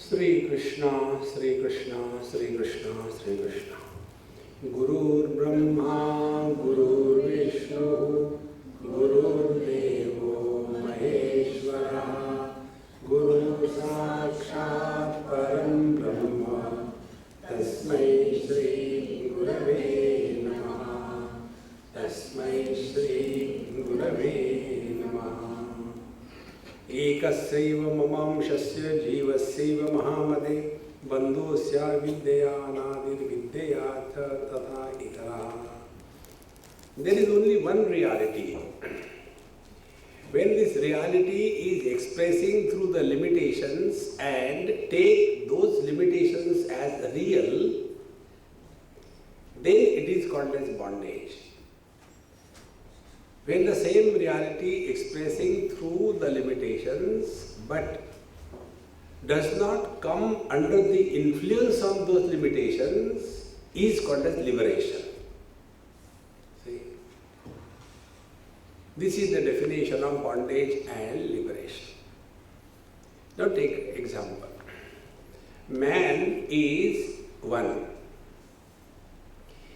Sri Krishna, Sri Krishna, Sri Krishna, Sri Krishna. Gurur Brahma, Gurur Vishnu, Gurur Devo Maheshwara, Guru Sakshat Param Brahma, Tasmai Shri Gurave Namaha, Tasmai Shri Gurave Namaha. Ekasyaiva mamamshasya jivasyaiva mahamade bandhosya vidyaya anadir vidyayatha tatha itara. There is only one reality. When this reality is expressing through the limitations and take those limitations as real, then it is called as bondage. When the same reality expressing through the limitations but does not come under the influence of those limitations is called as liberation. See? This is the definition of bondage and liberation. Now take example. Man is one.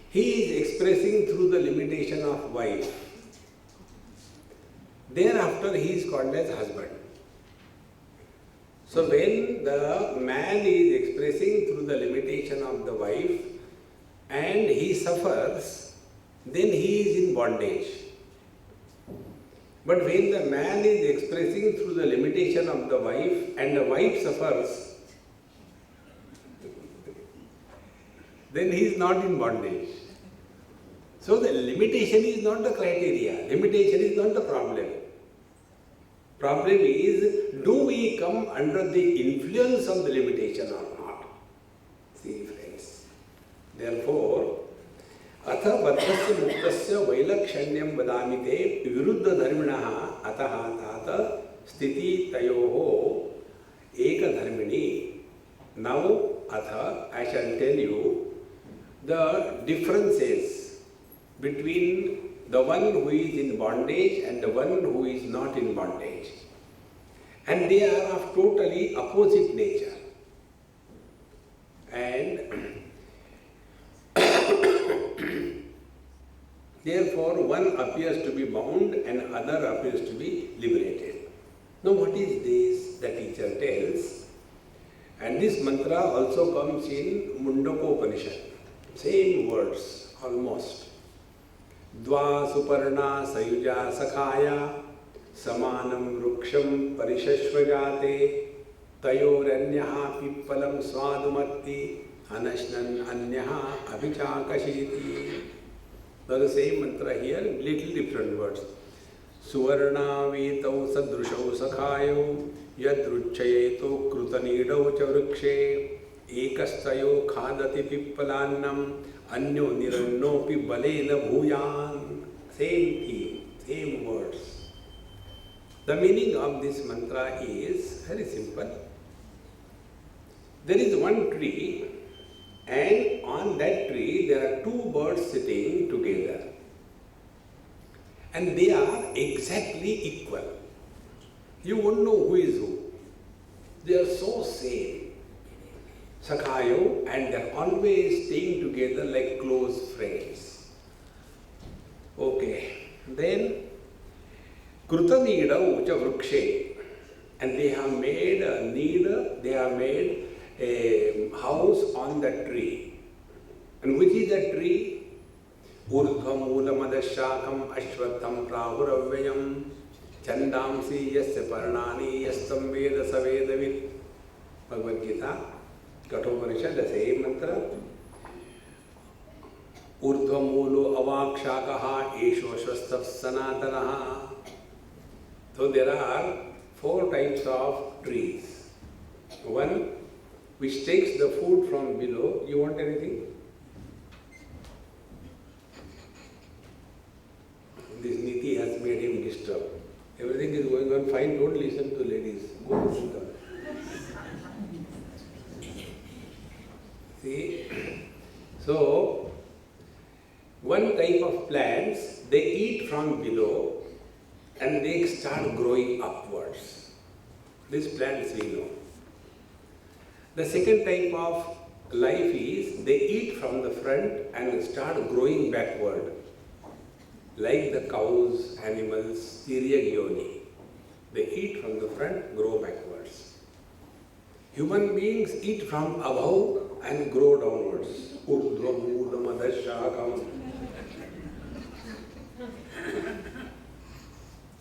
He is expressing through the limitation of wife. Thereafter he is called as husband. So when the man is expressing through the limitation of the wife and he suffers, then he is in bondage. But when the man is expressing through the limitation of the wife and the wife suffers, then he is not in bondage. So the limitation is not the criteria, limitation is not the problem. Problem is, do we come under the influence of the limitation or not? See friends. Therefore, atha baddhasya muktasya vailakshanyam vadamite viruddha dharminaha ataha tata sthiti tayoho eka dharmini. Now, atha, I shall tell you the differences between the one who is in bondage and the one who is not in bondage. And they are of totally opposite nature. And therefore one appears to be bound and other appears to be liberated. Now what is this? The teacher tells. And this mantra also comes in Mundakopanishad. Same words almost. Dva suparna sayuja sakhaya samanam vruksham parishashvajate tayoranyaha pippalam swadumatti anashnan anyaha abhichakashiti. Now the same mantra here, little different words. Suvarna vitau sadrushau sakhayo yadruchayeto krutanidau cha vrukshe ekastayo khadati pippalannam Anyo nirannopi balena bhuyan. Same theme, same words. The meaning of this mantra is very simple. There is one tree and on that tree there are two birds sitting together. And they are exactly equal. You won't know who is who. They are so same. Sakhayo, and they are always staying together like close friends. Okay. Then, Krutanida ucha vrukshe. And they have made a nida, they have made a house on the tree. And which is the tree? Urdhvam ulamadashakam ashvatham prahuravyayam chandamsi yasya parnani yastam veda savedavit. Bhagavad Gita. Kathopanishad, the same mantra. Urdhvamulo avakshakaha esho shvastav sanatanaha. So there are four types of trees. One which takes the food from below. You want anything? This Niti has made him disturb. Everything is going on fine. Don't listen to ladies. Go listen to them. See? So, one type of plants, they eat from below and they start growing upwards. These plants we know. The second type of life is they eat from the front and start growing backward. Like the cows, animals, Tiryagyoni. They eat from the front, grow backwards. Human beings eat from above and grow downwards.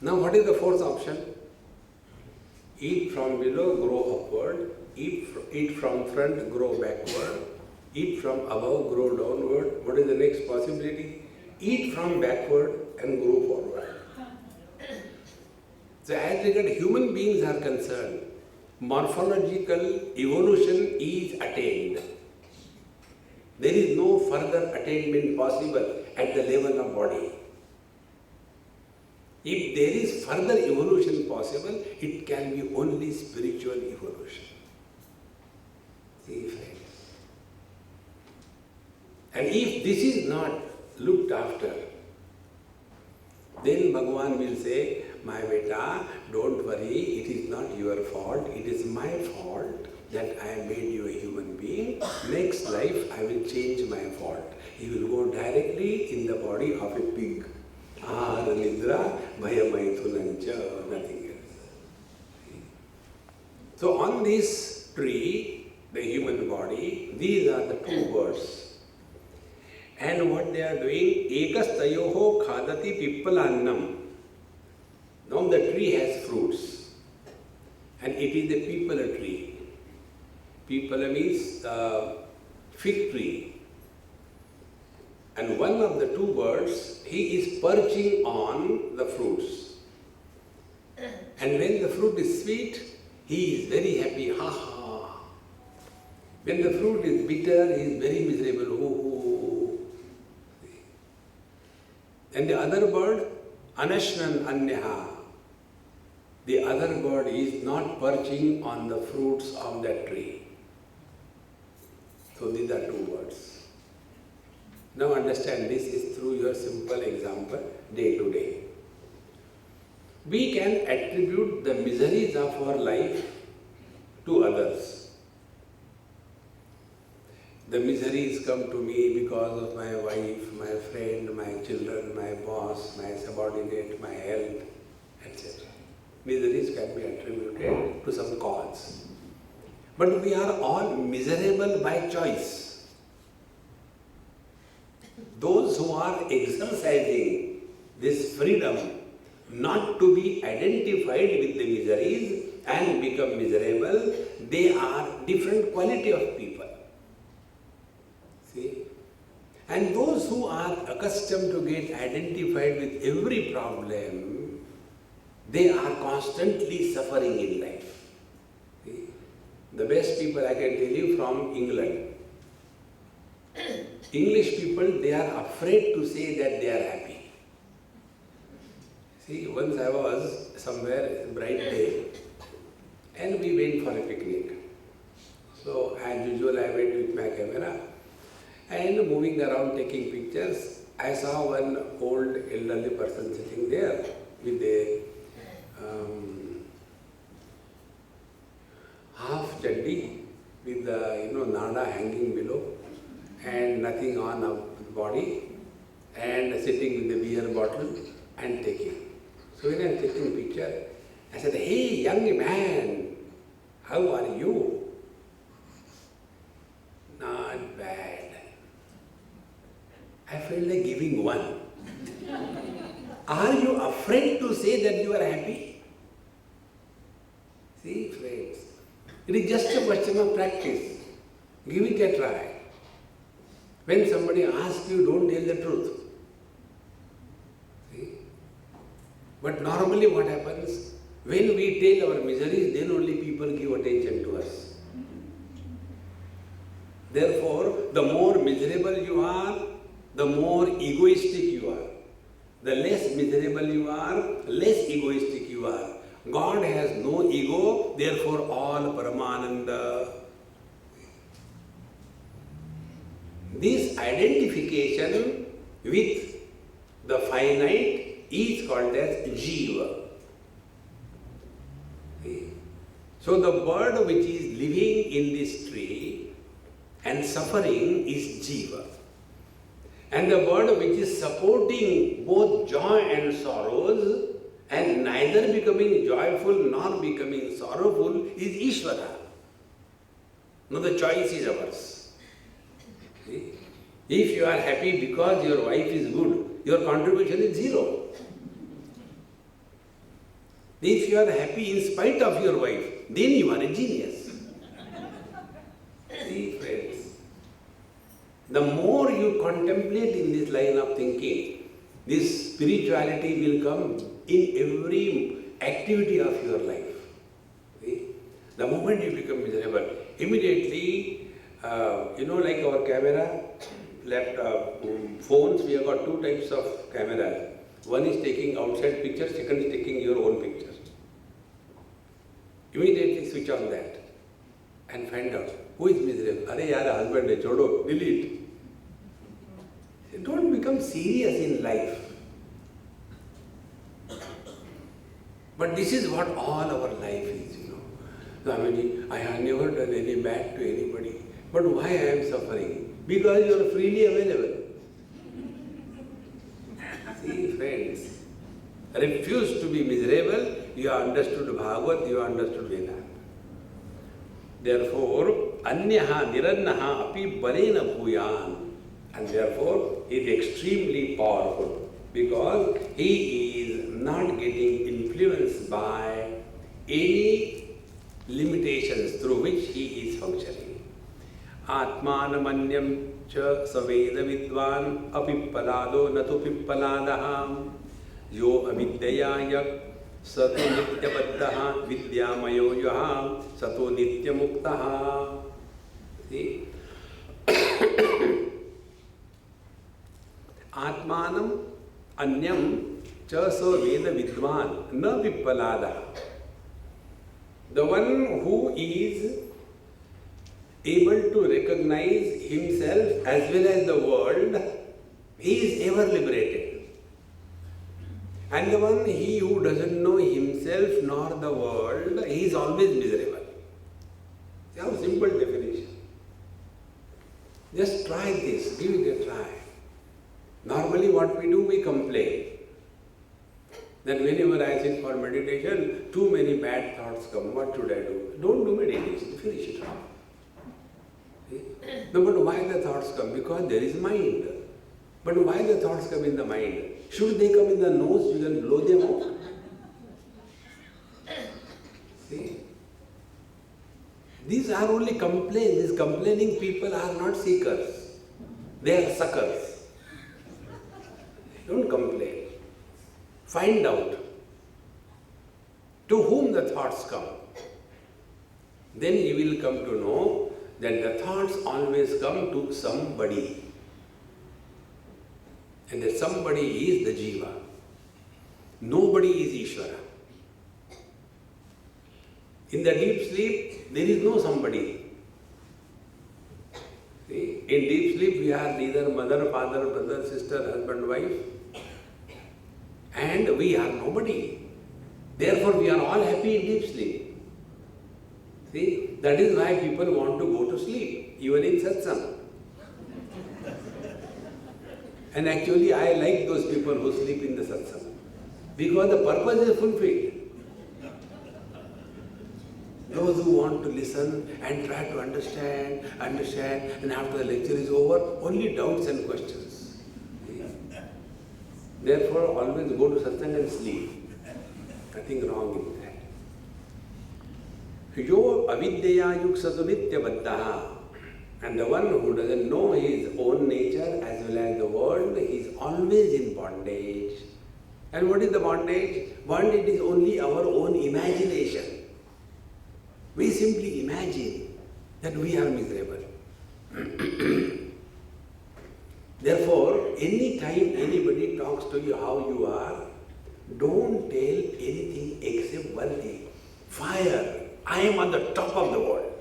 Now what is the fourth option? Eat from below, grow upward. Eat from front, grow backward. Eat from above, grow downward. What is the next possibility? Eat from backward and grow forward. So as regards human beings are concerned, morphological evolution is attained. There is no further attainment possible at the level of body. If there is further evolution possible, it can be only spiritual evolution. See, friends. And if this is not looked after, then Bhagavan will say, my beta, don't worry, it is not your fault, it is my fault that I made you a human being. Next life I will change my fault. You will go directly in the body of a pig. Ahara nidra bhayamaithunancha, nothing else. So on this tree, the human body, these are the two birds. And what they are doing, ekastayoho khadati pippalannam. Now the tree has fruits. And it is a pipala tree. Pipala means fig tree. And one of the two birds, he is perching on the fruits. And when the fruit is sweet, he is very happy, ha ha. When the fruit is bitter, he is very miserable, ho ho. And the other bird, anashnan anyaha. The other bird is not perching on the fruits of that tree. So these are two birds. Now understand, this is through your simple example, day to day. We can attribute the miseries of our life to others. The miseries come to me because of my wife, my friend, my children, my boss, my subordinate, my health, etc. Miseries can be attributed to some cause. But we are all miserable by choice. Those who are exercising this freedom not to be identified with the miseries and become miserable, they are different quality of people. See? And those who are accustomed to get identified with every problem, they are constantly suffering in life. See? The best people I can tell you from England. English people, they are afraid to say that they are happy. See, once I was somewhere, a bright day, and we went for a picnic. So, as usual, I went with my camera, and moving around taking pictures, I saw one old elderly person sitting there with a half chaddi with the nada hanging below and nothing on the body, and sitting with the beer bottle and taking. So when I am taking picture, I said, "Hey young man, how are you?" "Not bad." I felt like giving one. Are you afraid to say that you are happy? See, friends, it is just a question of practice. Give it a try. When somebody asks you, don't tell the truth. See? But normally what happens, when we tell our miseries, then only people give attention to us. Therefore, the more miserable you are, the more egoistic you are. The less miserable you are, less egoistic you are. God has no ego, therefore all Paramananda. This identification with the finite is called as Jiva. So the bird which is living in this tree and suffering is jiva. And the bird which is supporting both joy and sorrows and neither becoming joyful nor becoming sorrowful is Ishvara. Now the choice is ours. See? If you are happy because your wife is good, your contribution is zero. If you are happy in spite of your wife, then you are a genius. See, friends, the more you contemplate in this line of thinking, this spirituality will come in every activity of your life. See? The moment you become miserable, immediately, like our camera, laptop, phones, we have got two types of cameras. One is taking outside pictures, second is taking your own pictures. Immediately switch on that and find out who is miserable. Arey yaar, husband hai, chodo, delete. Don't become serious in life. But this is what all our life is, Swamiji, I have never done any bad to anybody. But why I am suffering? Because you are freely available. See, friends, refuse to be miserable, you have understood Bhagavat, you have understood Vedanta. Therefore, anyaha nirannaha api balena bhuyan. And therefore, he is extremely powerful because he is not getting influenced by any limitations through which he is functioning. Atmanamanyam cha saveda vidvan apippalado natu pippaladaha yo avidyaya sato nityabaddaha vidyamayo yaha sato nityamuktaha. See? Atmanam anyam cha saveda vidvan na pippaladaha. The one who is able to recognize himself as well as the world, he is ever liberated. And the one, he who doesn't know himself nor the world, he is always miserable. See how simple definition. Just try this, give it a try. Normally what we do, we complain. That whenever I sit for meditation, too many bad thoughts come. What should I do? Don't do meditation, finish it off. No, but why the thoughts come? Because there is mind. But why the thoughts come in the mind? Should they come in the nose, you can blow them out. See? These are only complaints. These complaining people are not seekers. They are suckers. Don't complain. Find out to whom the thoughts come. Then you will come to know that the thoughts always come to somebody. And that somebody is the jiva. Nobody is Ishvara. In the deep sleep, there is no somebody. See? In deep sleep, we are neither mother, father, brother, sister, husband, wife. And we are nobody. Therefore, we are all happy in deep sleep. See, that is why people want to go to sleep, even in satsang. And actually, I like those people who sleep in the satsang, because the purpose is fulfilled. Those who want to listen and try to understand, and after the lecture is over, only doubts and questions. Therefore, always go to satsang and sleep. Nothing wrong in that. Yo avidyaya yuksatu nityabaddaha. And the one who doesn't know his own nature as well as the world, he is always in bondage. And what is the bondage? Bondage is only our own imagination. We simply imagine that we are miserable. Therefore, any time anybody talks to you how you are, don't tell anything except one thing. Fire. I am on the top of the world.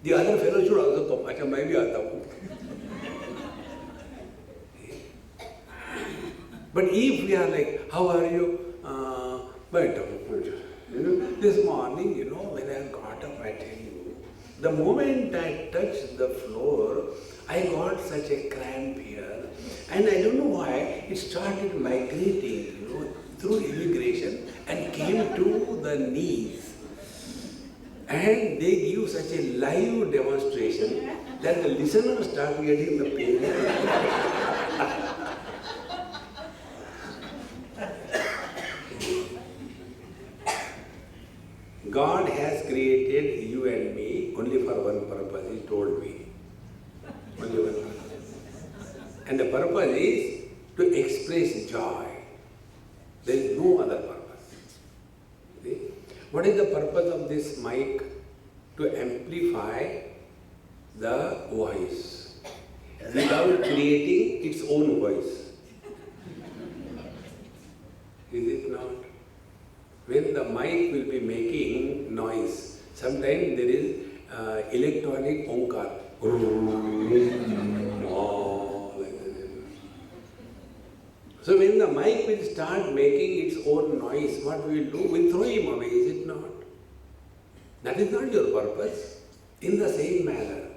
The other fellow should also come. Acha, main bhi aata hu. But if we are like, how are you? This morning, when I The moment I touched the floor, I got such a cramp here, and I don't know why it started migrating, through immigration and came to the knees. And they give such a live demonstration that the listeners start getting the pain. God has created you and me only for one purpose, He told me. Only one purpose. And the purpose is to express joy. There is no other purpose. See? What is the purpose of this mic? To amplify the voice without creating its own voice. Is it not? When the mic will be making noise, sometimes there is electronic onkar. So when the mic will start making its own noise, what we will do? We will throw him away, is it not? That is not your purpose. In the same manner,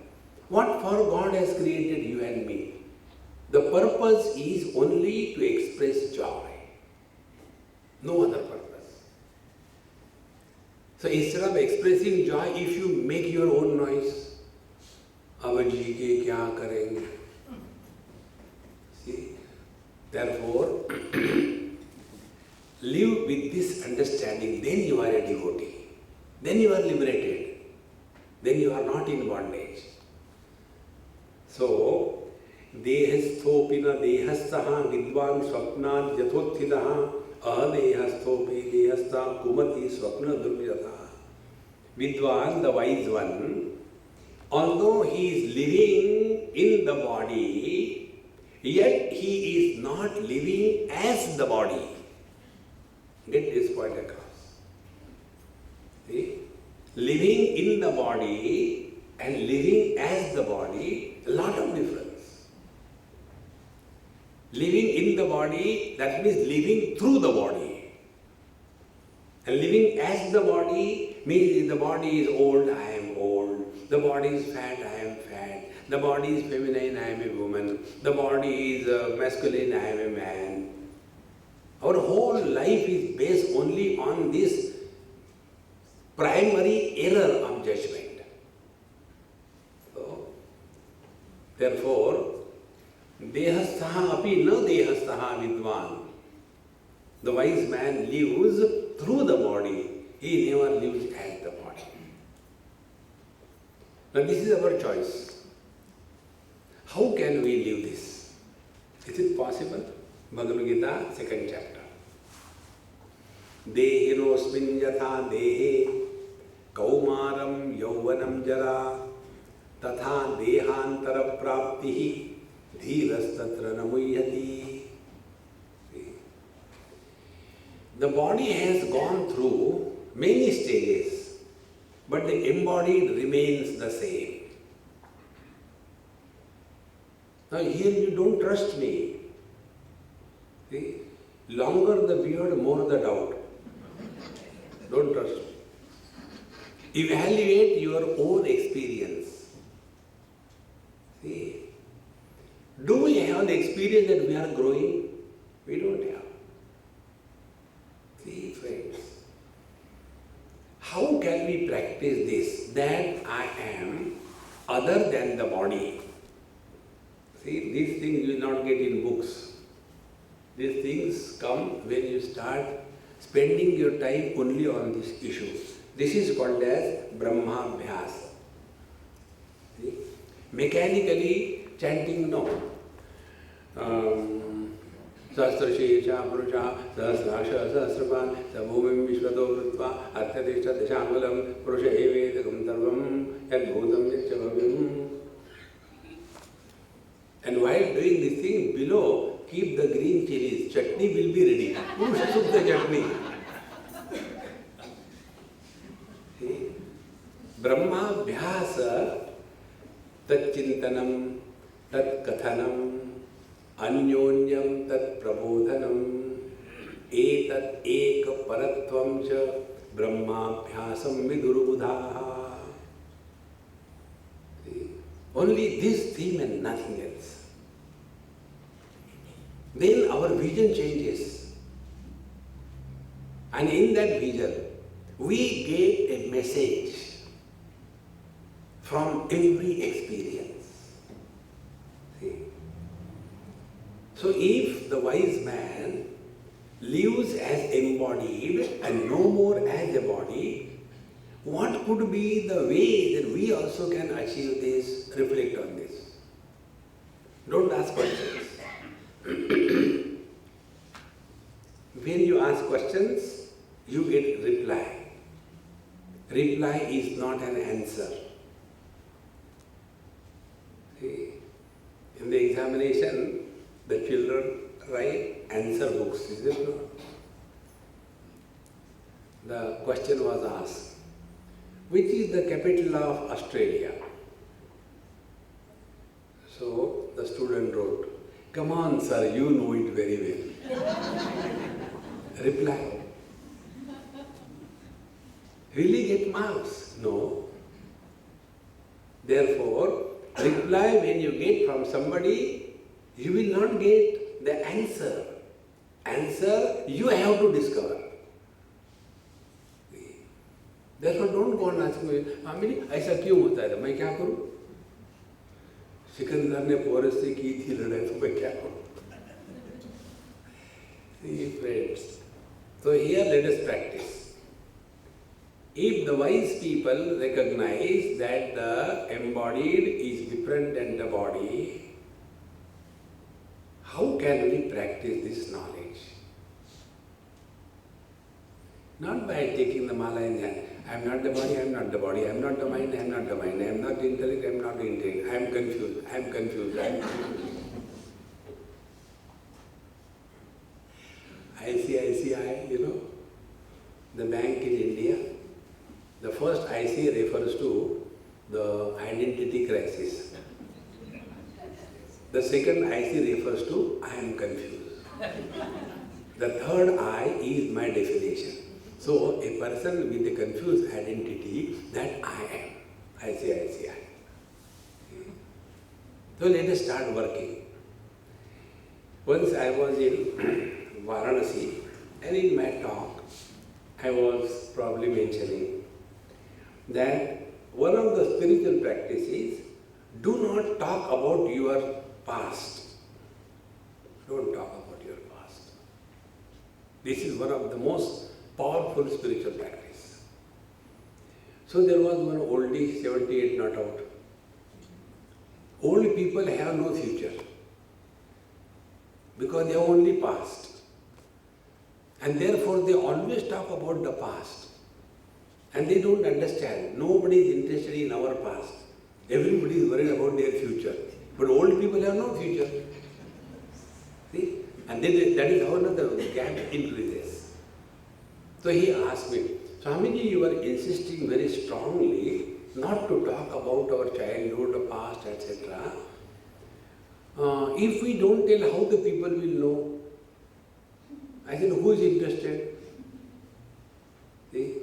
what for God has created you and me? The purpose is only to express joy. No other purpose. So instead of expressing joy, if you make your own noise, अब जी के क्या करेंगे? See? Therefore, live with this understanding, then you are a devotee. Then you are liberated. Then you are not in bondage. So, dehasthopina dehastaha vidvan swapnat yathotthitaha adehasthopi dehastha kumati swapna durvyatha. Vidvan, the wise one, although he is living in the body, yet he is not living as the body. Get this point across. See? Living in the body and living as the body, a lot of difference. Living in the body, that means living through the body. And living as the body means if the body is old, I am old. The body is fat, I am fat. The body is feminine, I am a woman. The body is masculine, I am a man. Our whole life is based only on this primary error of judgment. So, therefore, dehasthaha api na dehasthaha vidvan. The wise man lives through the body. He never lives as the body. Now this is our choice. How can we live this? Is it possible? Bhagavad Gita, 2nd chapter. Dehinosmin yatha dehe kaumaram yauvanam jara tatha dehantara praptihi dhirastatra namuyati. The body has gone through many stages, but the embodied remains the same. Now here you don't trust me. See? Longer the beard, more the doubt. Don't trust me. Evaluate your own experience. See? Do we have the experience that we are growing? We don't have. See, friends, how can we practice this? That I am other than the body. See, these things you will not get in books. These things come when you start spending your time only on this issue. This is called as Brahmabhyas. See? Mechanically chanting, no. Sahasrashecha Purusha Sahasrasha Sahasrapan Sabhumim Vishvato Vrutva Arthatishtha Dashangulam Purusha Evedakam Sarvam Yadbhutam Yachabhavim. And while doing this thing, below, keep the green chilies. Chutney will be ready. Who should cook the chutney? See? Brahma Bhyasa Tat Chintanam Tat Kathanam Anyonyam Tat Prabodhanam Etat Eka Paratvam Cha Brahma Bhyasam Vidurubudhaha. only this theme and nothing else. Then our vision changes. And in that vision, we get a message from every experience. See? So if the wise man lives as embodied and no more as a body, what could be the way that we also can achieve this? Reflect on this. Don't ask questions. When you ask questions, you get reply. Reply is not an answer. See, in the examination, the children write answer books, is it not? The question was asked, which is the capital of Australia? So the student wrote, come on sir, you know it very well. Reply. Will he get marks? No. Therefore, reply when you get from somebody, you will not get the answer. Answer you have to discover. Therefore, don't go and ask me, Amini, ऐसा क्यों होता है? मैं क्या करूँ? सिकंदर ने porous से की थी लड़ाई, तो मैं क्या करूँ? See, friends. So here let us practice. If the wise people recognize that the embodied is different than the body, how can we practice this knowledge? Not by taking the mala in hand. I am not the body, I am not the body. I am not the mind, I am not the mind. I am not the intellect, I am not the intellect. I am confused, I am confused, I am confused. ICICI, the bank in India, the first IC refers to the identity crisis. The second IC refers to I am confused. The third I is my definition. So a person with a confused identity, that I am, ICICI. So let us start working. Once I was in Varanasi, and in my talk, I was probably mentioning that one of the spiritual practices, do not talk about your past. Don't talk about your past. This is one of the most powerful spiritual practice. So there was one oldie, 78 not out. Old people have no future because they have only past. And therefore they always talk about the past. And they don't understand. Nobody is interested in our past. Everybody is worried about their future. But old people have no future. See? And then that is how the gap increases. So he asked me, Swamiji, you are insisting very strongly not to talk about our childhood, past, etc. If we don't tell, how the people will know? I said, who is interested? See?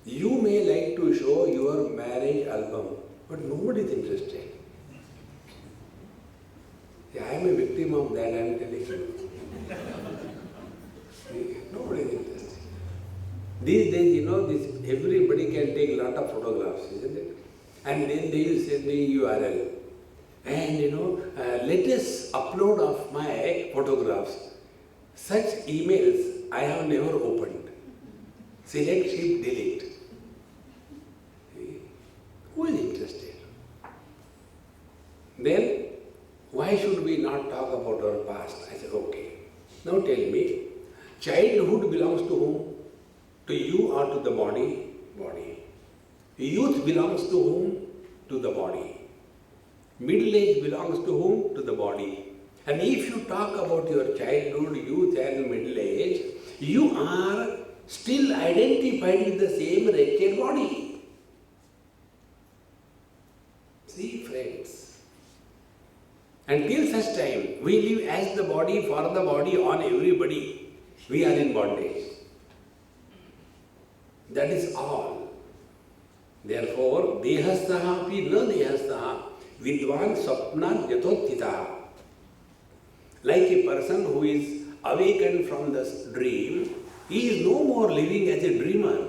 You may like to show your marriage album, but nobody is interested. See, I am a victim of that, I am telling you. See? Nobody is interested. These days, everybody can take a lot of photographs, isn't it? And then they will send me URL. And let us upload of my photographs. Such emails I have never opened. Select, shift, delete. Who is interested? Then, why should we not talk about our past? I said, okay. Now tell me, childhood belongs to whom? To you or to the body? Body. Youth belongs to whom? To the body. Middle age belongs to whom? To the body. And if you talk about your childhood, youth and middle age, you are still identified with the same wretched body. See, friends. Until such time, we live as the body, for the body, on everybody. We are in bondage. That is all. Therefore, dehastaha api na dehastaha. Vidvan Sapna Yathottita. Like a person who is awakened from the dream, he is no more living as a dreamer.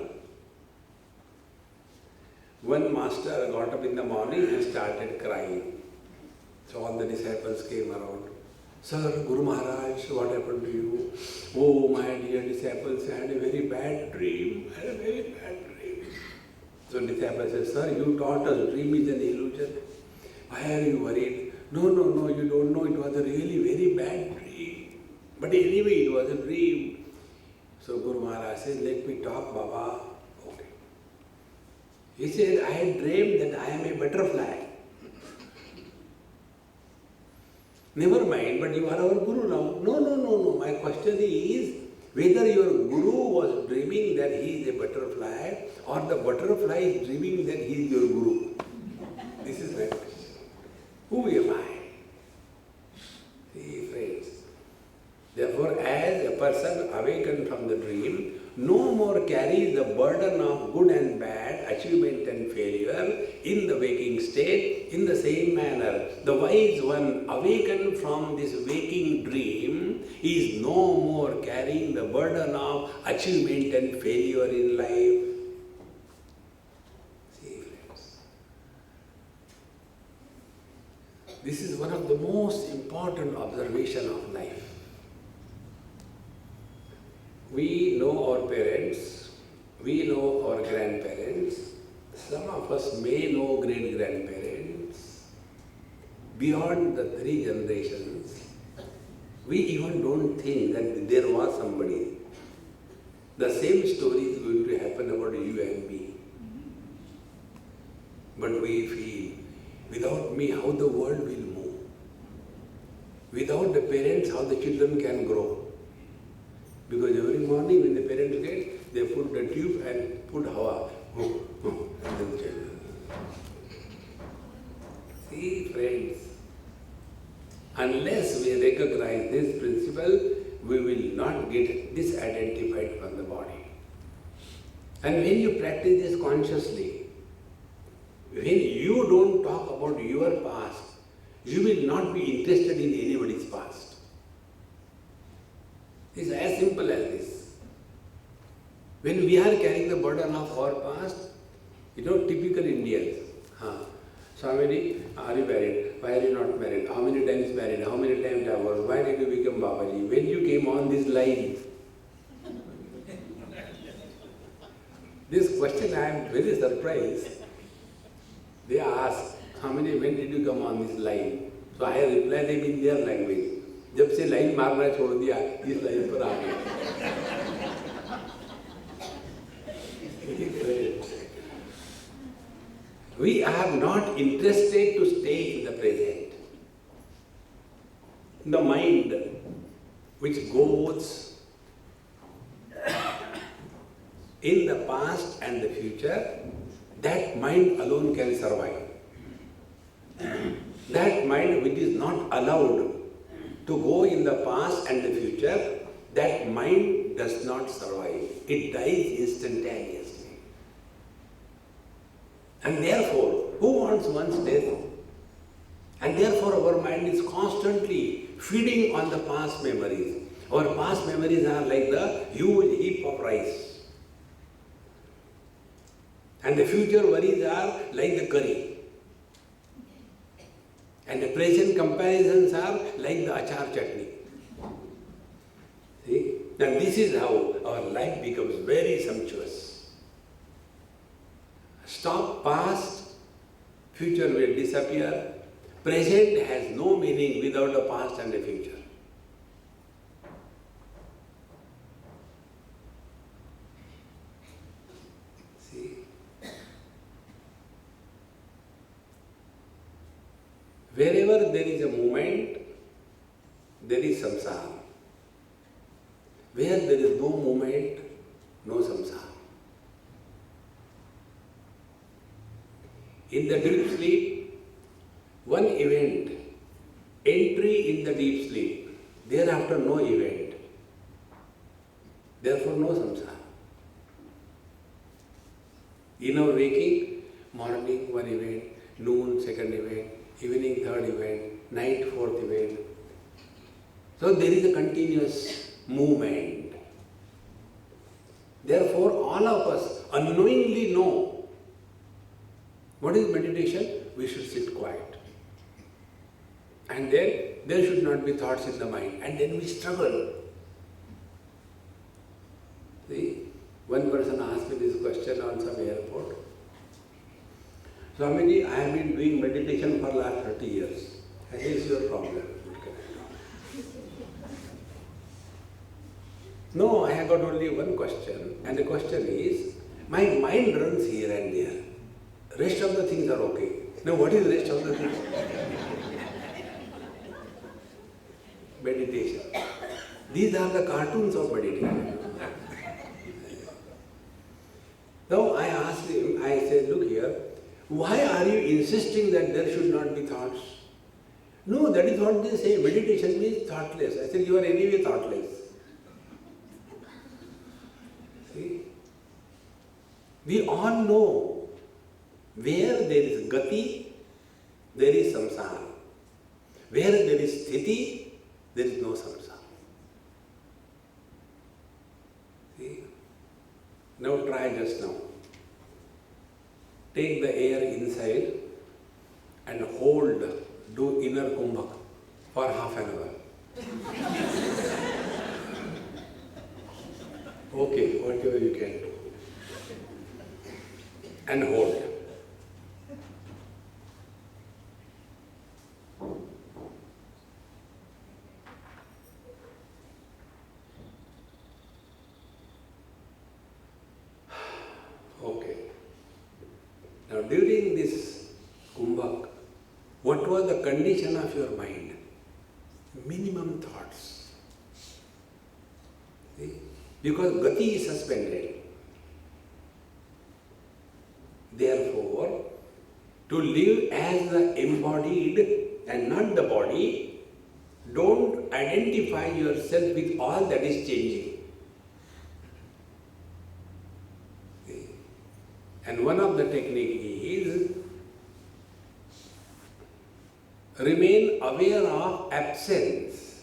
One master got up in the morning and started crying. So all the disciples came around. Sir, Guru Maharaj, what happened to you? Oh, my dear disciples, I had a very bad dream. I had a very bad dream. So disciples said, Sir, you taught us dream is an illusion. Why are you worried? No, you don't know. It was a really very bad dream. But anyway, it was a dream. So Guru Maharaj said, let me talk, Baba. Okay. He said, I had dreamed that I am a butterfly. Never mind, but you are our Guru now. No. My question is, whether your Guru was dreaming that he is a butterfly or the butterfly is dreaming that he is your Guru. This is my question. Who am I? See, friends. Therefore, as a person awakened from the dream, no more carries the burden of good and bad, achievement and failure in the waking state. In the same manner, the wise one awakened from this waking dream is no more carrying the burden of achievement and failure in life. See, friends. This is one of the most important observations of life. We know our parents, we know our grandparents, some of us may know great-grandparents. Beyond the 3 generations, we even don't think that there was somebody. The same story is going to happen about you and me. But we feel, without me, how the world will move. Without the parents, how the children can grow. Because every morning when the parents get, they put the tube and put hawa. And then children. See, friends, unless we recognize this principle, we will not get disidentified from the body. And when you practice this consciously, when you don't talk about your past, you will not be interested in anybody's past. It's as simple as this. When we are carrying the burden of our past, typical Indians. Swami, are you married? Why are you not married? How many times married? How many times divorced? Why did you become Babaji? When you came on this line? This question I am very surprised. They ask, when did you come on this line? So I reply them in their language. जब से line मारना छोड़ दिया इस line पर आ गए. We are not interested to stay in the present. The mind which goes in the past and the future, that mind alone can survive. That mind which is not allowed to go in the past and the future, that mind does not survive. It dies instantaneously. And therefore, who wants one's death? And therefore our mind is constantly feeding on the past memories. Our past memories are like the huge heap of rice. And the future worries are like the curry. And the present comparisons are like the achar chutney. See? And this is how our life becomes very sumptuous. Stop past, future will disappear. Present has no meaning without the past and the future. See? Wherever there is a movement, there is samsara. Where there is no movement, no samsara. In the deep sleep, one event, entry in the deep sleep, thereafter no event. Therefore no samsara. In our waking, morning one event, noon second event, evening third event, night fourth event. So there is a continuous movement. Therefore, all of us unknowingly know what is meditation. We should sit quiet. And then there should not be thoughts in the mind. And then we struggle. See, one person asked me this question on some airport. Swamiji, I have been doing meditation for last 30 years. I say, it's your problem. No, I have got only one question. And the question is, my mind runs here and there. Rest of the things are okay. Now what is rest of the things? Meditation. These are the cartoons of meditation. Now I asked him, I said, look here, why are you insisting that there should not be thoughts? No, that is what they say. Meditation means thoughtless. I said, you are anyway thoughtless. See? We all know where there is gati, there is samsara. Where there is sthiti, there is no samsara. See? Now try just now. Take the air inside and hold, do inner kumbhak for half an hour. Okay, whatever you can do. And hold. Okay. Now during this kumbhak, what was the condition of your mind? Minimum thoughts. See? Because gati is suspended. Therefore, to live as the embodied and not the body, don't identify yourself with all that is changing. See? And one of the technique is remain aware of absence.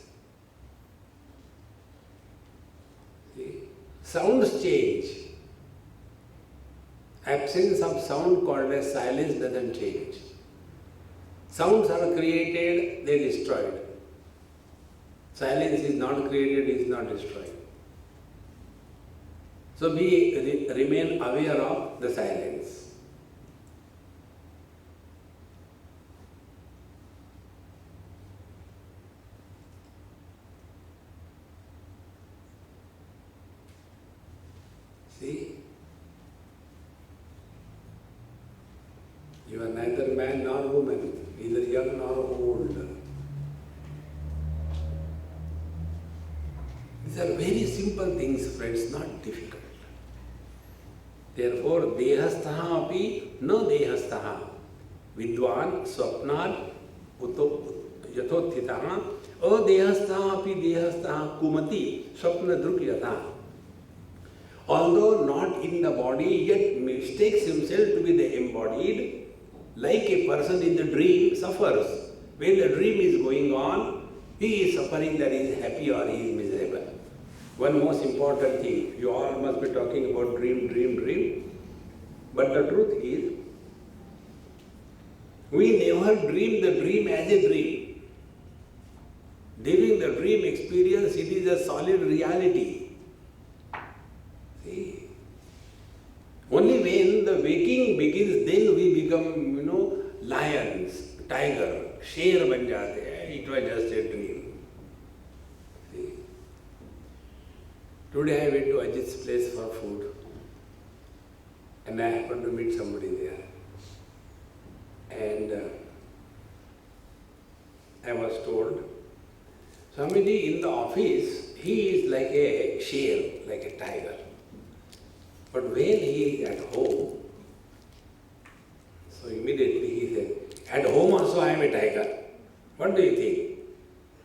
See? Sounds change. Absence of sound called as silence doesn't change. Sounds are created, they destroyed. Silence is not created, is not destroyed. So remain aware of the silence. See? You are neither man nor woman, neither young nor old. These are very simple things, friends, not difficult. Therefore, dehastaha api na dehastaha. Vidwan swapnat yathotthitaha adehastaha api dehastaha kumati swapna drukyatha. Although not in the body, yet mistakes himself to be the embodied. Like a person in the dream suffers. When the dream is going on, he is suffering that he is happy or he is miserable. One most important thing, you all must be talking about dream. But the truth is, we never dream the dream as a dream. During the dream experience, it is a solid reality. See? Only when the waking begins, then we become, lions, tiger, sher ban jate hai. It was just a dream. See? Today I went to Ajit's place for food and I happened to meet somebody there. And I was told, Swamiji, in the office, he is like a sher, like a tiger. But when he is at home, so immediately he said, at home also I am a tiger. What do you think?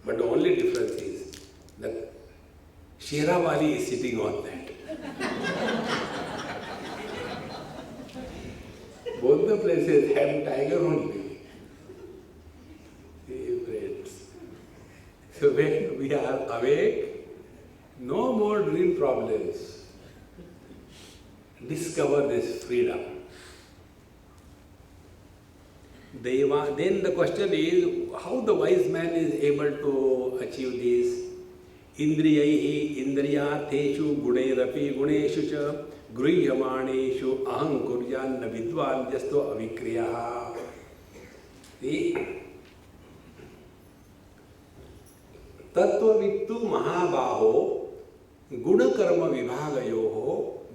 But the only difference is the Sherawali is sitting on that. Both the places have tiger only. So when we are awake, no more dream problems. Discover this freedom. Then the question is, how the wise man is able to achieve this? Indriyaihi indriyartheshu gunairapi guneshu cha grihyamaneshu aham kuryan vidvan jasto avikriyaha. See? Tattvavittu mahabaho gunakarma vibhagayoho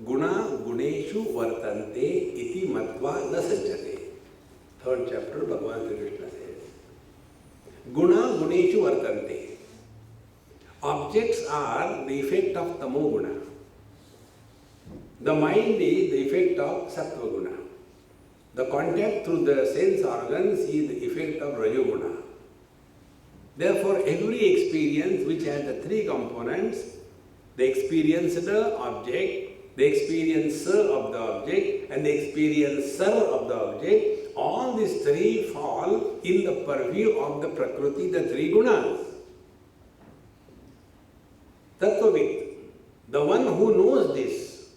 guna guneshu vartante iti matva na sanjate. Third chapter, Bhagavan Krishna says, Guna guneshu vartante. Objects are the effect of tamo guna. The mind is the effect of sattva guna. The contact through the sense organs is the effect of rajoguna. Therefore, every experience which has the three components, the experienced object, the experiencer of the object, and the experiencer of the object, all these three fall in the purview of the Prakriti, the three gunas. Tattvavit, the one who knows this,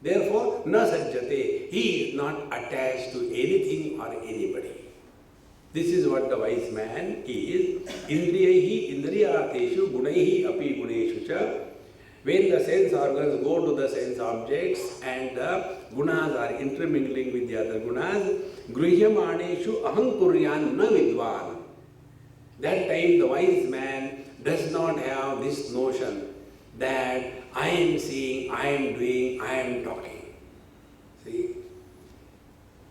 therefore, na sajjate, he is not attached to anything or anybody. This is what the wise man is. Indriyaihi indriyartheshu gunaihi api guneshu cha. When the sense organs go to the sense objects and the gunas are intermingling with the other gunas, grihyamaneshu aham kuryan na vidvan. That time the wise man does not have this notion that I am seeing, I am doing, I am talking. See?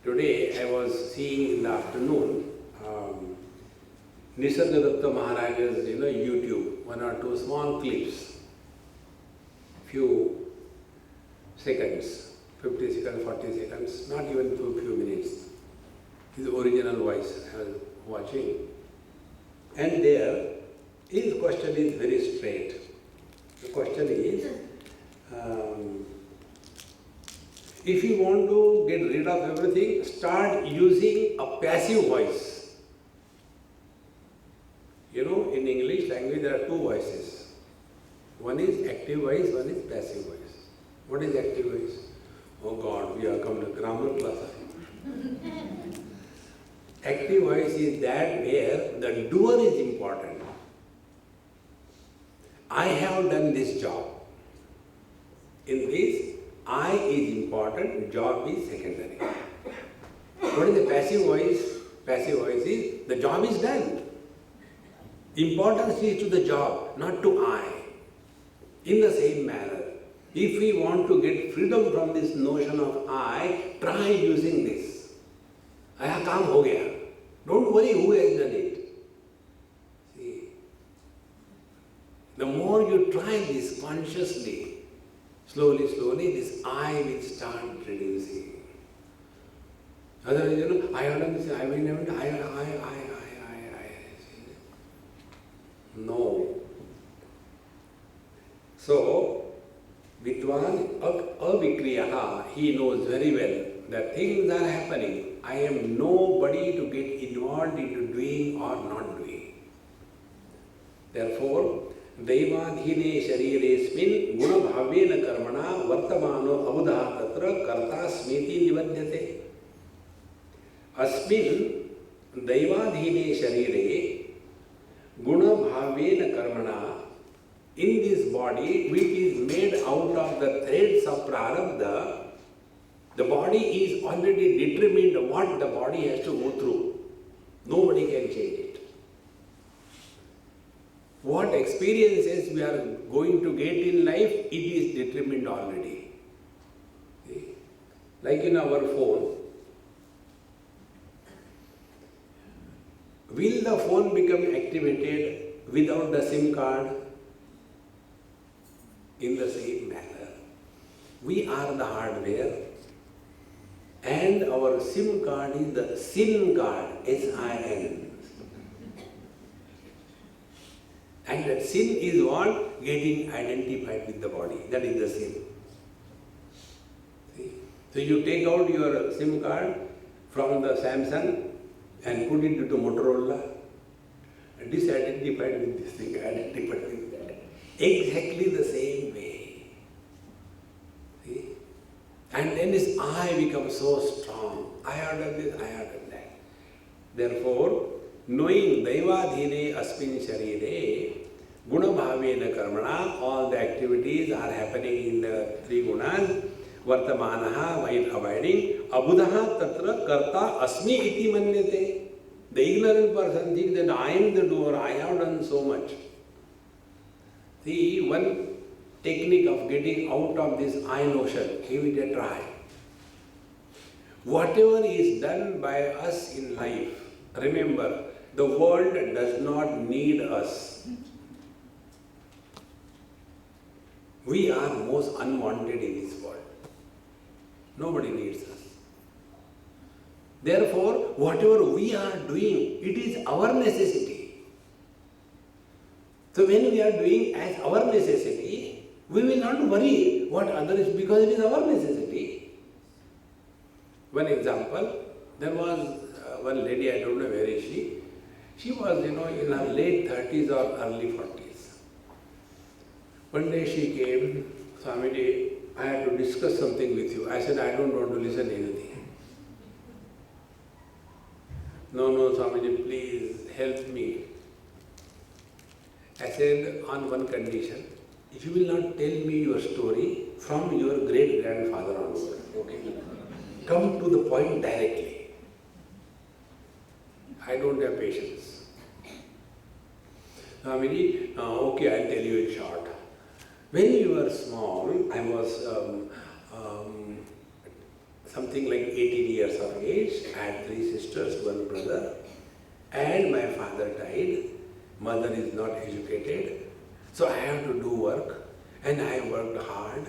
Today I was seeing in the afternoon Nisargadatta Maharaja's YouTube, one or two small clips, few seconds, 50 seconds, 40 seconds, not even few minutes. His original voice I was watching. And there, his question is very straight. The question is, if you want to get rid of everything, start using a passive voice. You know, in English language there are two voices. One is active voice, one is passive voice. What is active voice? Oh God, we have come to grammar class. Active voice is that where the doer is important. I have done this job. In this, I is important, job is secondary. What is the passive voice? Passive voice is, the job is done. Importance is to the job, not to I. In the same manner, if we want to get freedom from this notion of I, try using this. Aya kaam ho gaya. Don't worry who has done it. See, the more you try this consciously, slowly, this I will start reducing. Otherwise, I have done this, I will never do, I. No. So, Vidwan avikriyaha, he knows very well that things are happening. I am nobody to get involved into doing or not doing. Therefore, Daivadhine shariresmin gunabhavena karmana vartamano avudha tatra karta smiti nivadyate. Asmin Daivadhine sharire gunabhavena karmana, in this body which is made out of the threads of prarabdha, the body is already determined what the body has to go through. Nobody can change it. What experiences we are going to get in life, it is determined already. Like in our phone, will the phone become activated without the SIM card? In the same manner, we are the hardware and our SIM card is the SIN card, S-I-N. And that SIN is what? Getting identified with the body. That is the SIN. See? So you take out your SIM card from the Samsung and put it into Motorola. disidentified with this thing, identified with that. Exactly the same way. See? And then this I becomes so strong. I have done this, I have done that. Therefore, knowing Daivadhine Asmin Sharire, Guna Bhavena Karmana, all the activities are happening in the three gunas, Vartamanaha, while abiding, Abudaha Tatra Karta Asmi Iti Manyate. The ignorant person thinks that I am the doer, I have done so much. See, one technique of getting out of this I notion, give it a try. Whatever is done by us in life, remember, the world does not need us. We are most unwanted in this world. Nobody needs us. Therefore, whatever we are doing, it is our necessity. So when we are doing as our necessity, we will not worry what others, because it is our necessity. One example, there was one lady, I don't know where is she. She was, in her late 30s or early 40s. One day she came, Swamiji, I had to discuss something with you. I said, I don't want to listen to anything. No, Swamiji, please help me. I said, on one condition, if you will not tell me your story from your great-grandfather onward, okay? Come to the point directly. I don't have patience. Swamiji, okay, I'll tell you in short. When you were small, I was something like 18 years of age. I had 3 sisters, 1 brother, and my father died. Mother is not educated, so I have to do work, and I worked hard,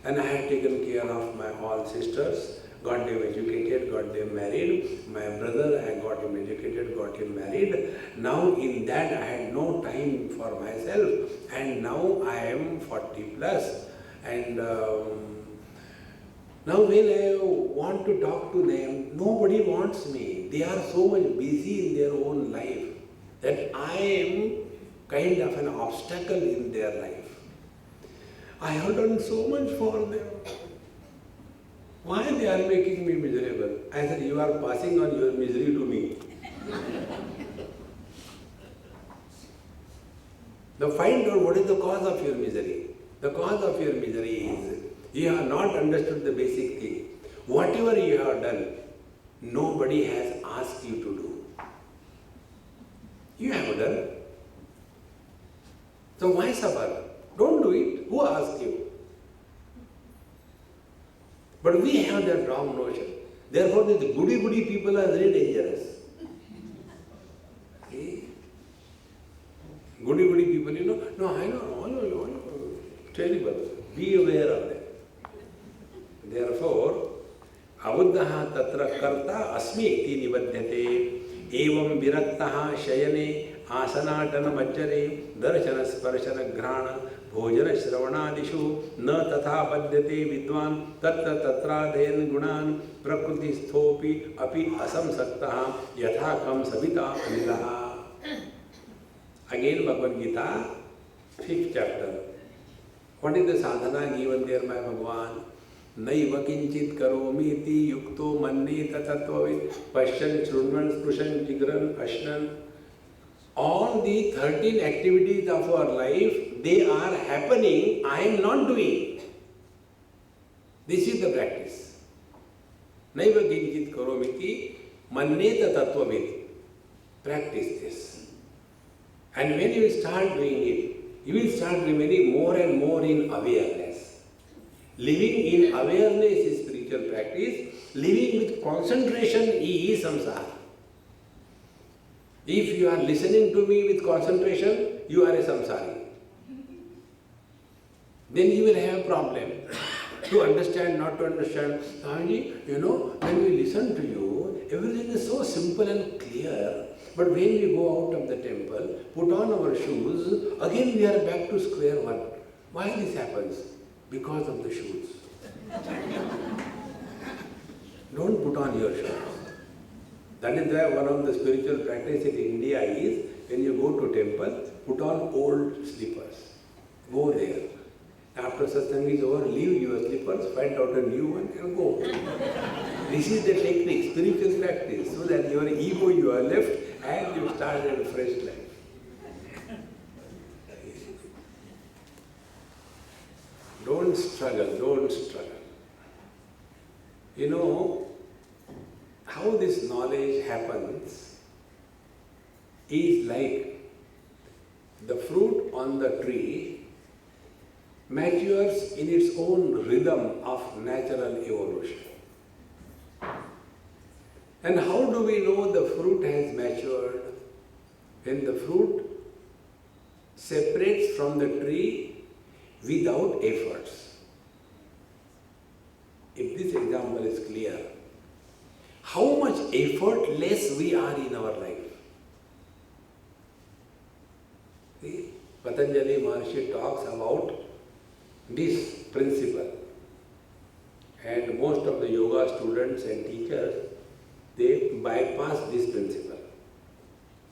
and I have taken care of my all sisters, got them educated, got them married. My brother, I got him educated, got him married. Now in that I had no time for myself, and now I am 40 plus, and now when I want to talk to them, nobody wants me. They are so much busy in their own life that I am kind of an obstacle in their life. I have done so much for them. Why they are making me miserable? I said, you are passing on your misery to me. Now find out what is the cause of your misery. The cause of your misery is you have not understood the basic thing. Whatever you have done, nobody has asked you to do. You have done. So why suffer? Don't do it. Who asked you? But we have that wrong notion. Therefore, these goody people are very dangerous. See? Goody people, no, I know, terrible. Be aware of them. Therefore, abuddhaha tatra karta asmi iti nibadyate evam viraktaha shayane asanatana majjare darshana sparshana grana bhojana shravanadishu na tatha badyate vidwan tatra tatradhen gunan prakriti sthopi api asamsaktaha yatha kam savita anilaha. Again Bhagavad Gita, 5th chapter. What is the sadhana given there by Bhagavan? Naiva kinchit karomiti yukto manne tatatvavid pashyan shrunvan spushan jigran ashnan. All the 13 activities of our life, they are happening, I am not doing. This is the practice. Naiva kinchit karomiti manne tatatvavid. Practice this. And when you start doing it, you will start remaining more and more in awareness. Living in awareness is spiritual practice. Living with concentration is samsara. If you are listening to me with concentration, you are a samsari. Then you will have a problem to understand, not to understand. Swamiji, when we listen to you, everything is so simple and clear. But when we go out of the temple, put on our shoes, again we are back to square one. Why this happens? Because of the shoes. Don't put on your shoes. That is why one of the spiritual practices in India is when you go to temple, put on old slippers. Go there. After satsang is over, leave your slippers, find out a new one and go. This is the technique, spiritual practice, so that your ego you are left and you start a fresh life. Don't struggle, don't struggle. You know, how this knowledge happens is like the fruit on the tree matures in its own rhythm of natural evolution. And how do we know the fruit has matured? When the fruit separates from the tree without efforts. If this example is clear, how much effortless we are in our life. See, Patanjali Maharshi talks about this principle, and most of the yoga students and teachers, they bypass this principle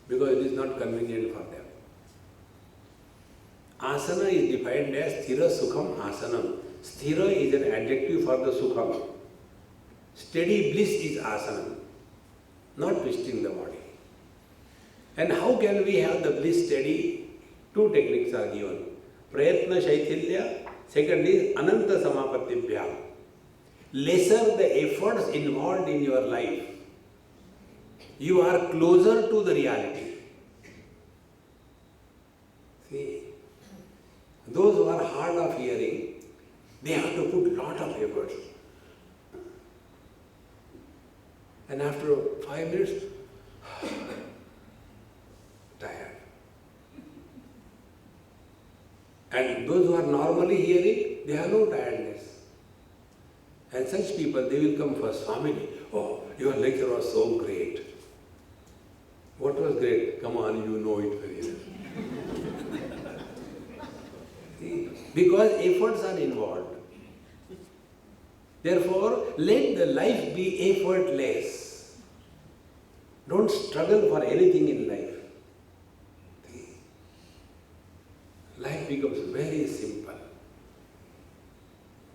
because it is not convenient for them. Asana is defined as sthira sukham asanam. Sthira is an adjective for the sukham. Steady bliss is asana, not twisting the body. And how can we have the bliss steady? Two techniques are given. Prayatna Shaithilya, second is Ananta Samapatibhyam. Lesser the efforts involved in your life, you are closer to the reality. See, those who are hard of hearing, they have to put lot of efforts. And after 5 minutes, tired. And those who are normally hearing, they have no tiredness. And such people, they will come first. Swami, oh, your lecture was so great. What was great? Come on, you know it very well. See, because efforts are involved. Therefore, let the life be effortless. Don't struggle for anything in life. See, life becomes very simple.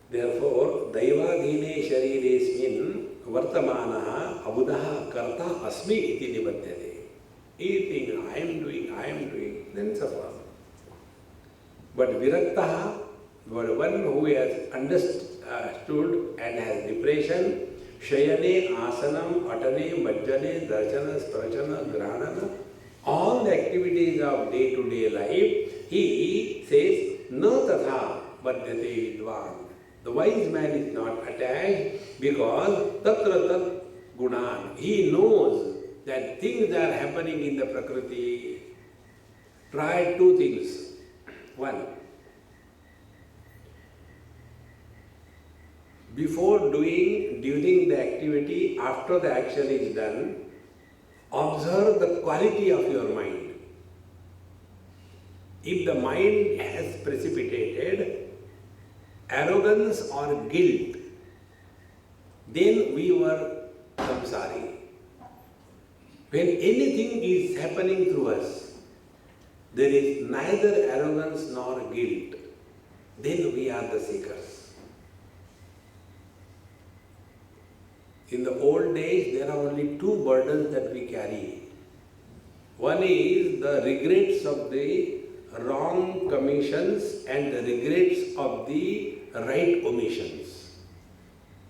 Therefore, Daivadhine Shariresmin Vartamanaha Abudaha Karta Asmi iti nibadyate. Eating, I am doing, then suffer. But Viraktaha, one who has understood and has depression, Shayane, Asanam, Atane, Majjane, Darshana, Sprachana, Granana, all the activities of day-to-day life, he says, No tatha badyate vidvan. The wise man is not attached because tatra tat gunan. He knows that things are happening in the Prakriti. Try two things. One, before doing, during the activity, after the action is done, observe the quality of your mind. If the mind has precipitated arrogance or guilt, then we were samsari. When anything is happening through us, there is neither arrogance nor guilt, then we are the seekers. In the old days, there are only two burdens that we carry. One is the regrets of the wrong commissions and the regrets of the right omissions.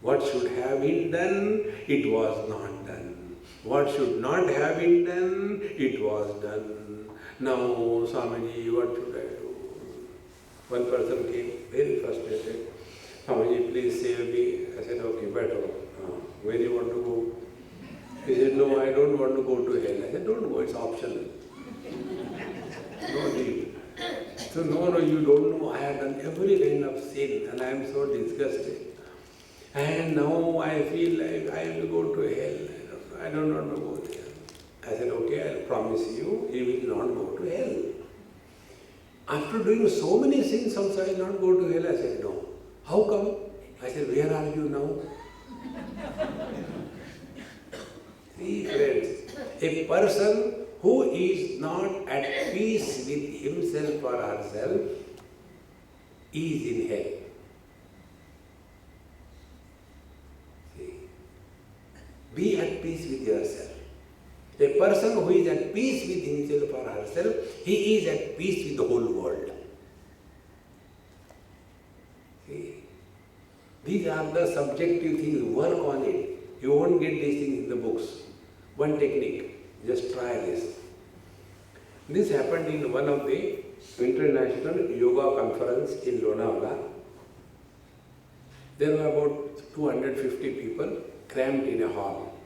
What should have been done, it was not done. What should not have been done, it was done. Now, Swamiji, what should I do? One person came very frustrated. Swamiji, please save me. I said, okay, better. Where do you want to go? He said, no, I don't want to go to hell. I said, don't go, it's optional. No need. So, no, you don't know. I have done every kind of sin and I am so disgusted. And now I feel like I have to go to hell. I don't want to go there. I said, okay, I promise you, you will not go to hell. After doing so many sins also, I will not go to hell. I said, no. How come? I said, where are you now? See, friends, a person who is not at peace with himself or herself is in hell. See? Be at peace with yourself. A person who is at peace with himself or herself, he is at peace with the whole world. See? These are the subjective things. Work on it. You won't get these things in the books. One technique. Just try this. This happened in one of the international yoga conference in Lonavala. There were about 250 people crammed in a hall.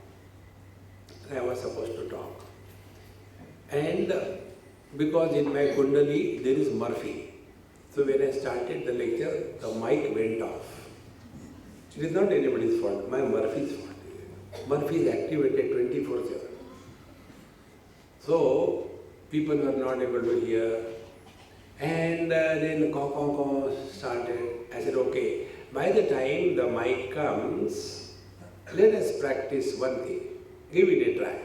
I was supposed to talk. And because in my Kundali there is Murphy. So when I started the lecture, the mic went off. It is not anybody's fault, my Murphy's fault. Murphy is activated 24/7. So people were not able to hear. And then caw started. I said, okay, by the time the mic comes, let us practice one thing. Give it a try.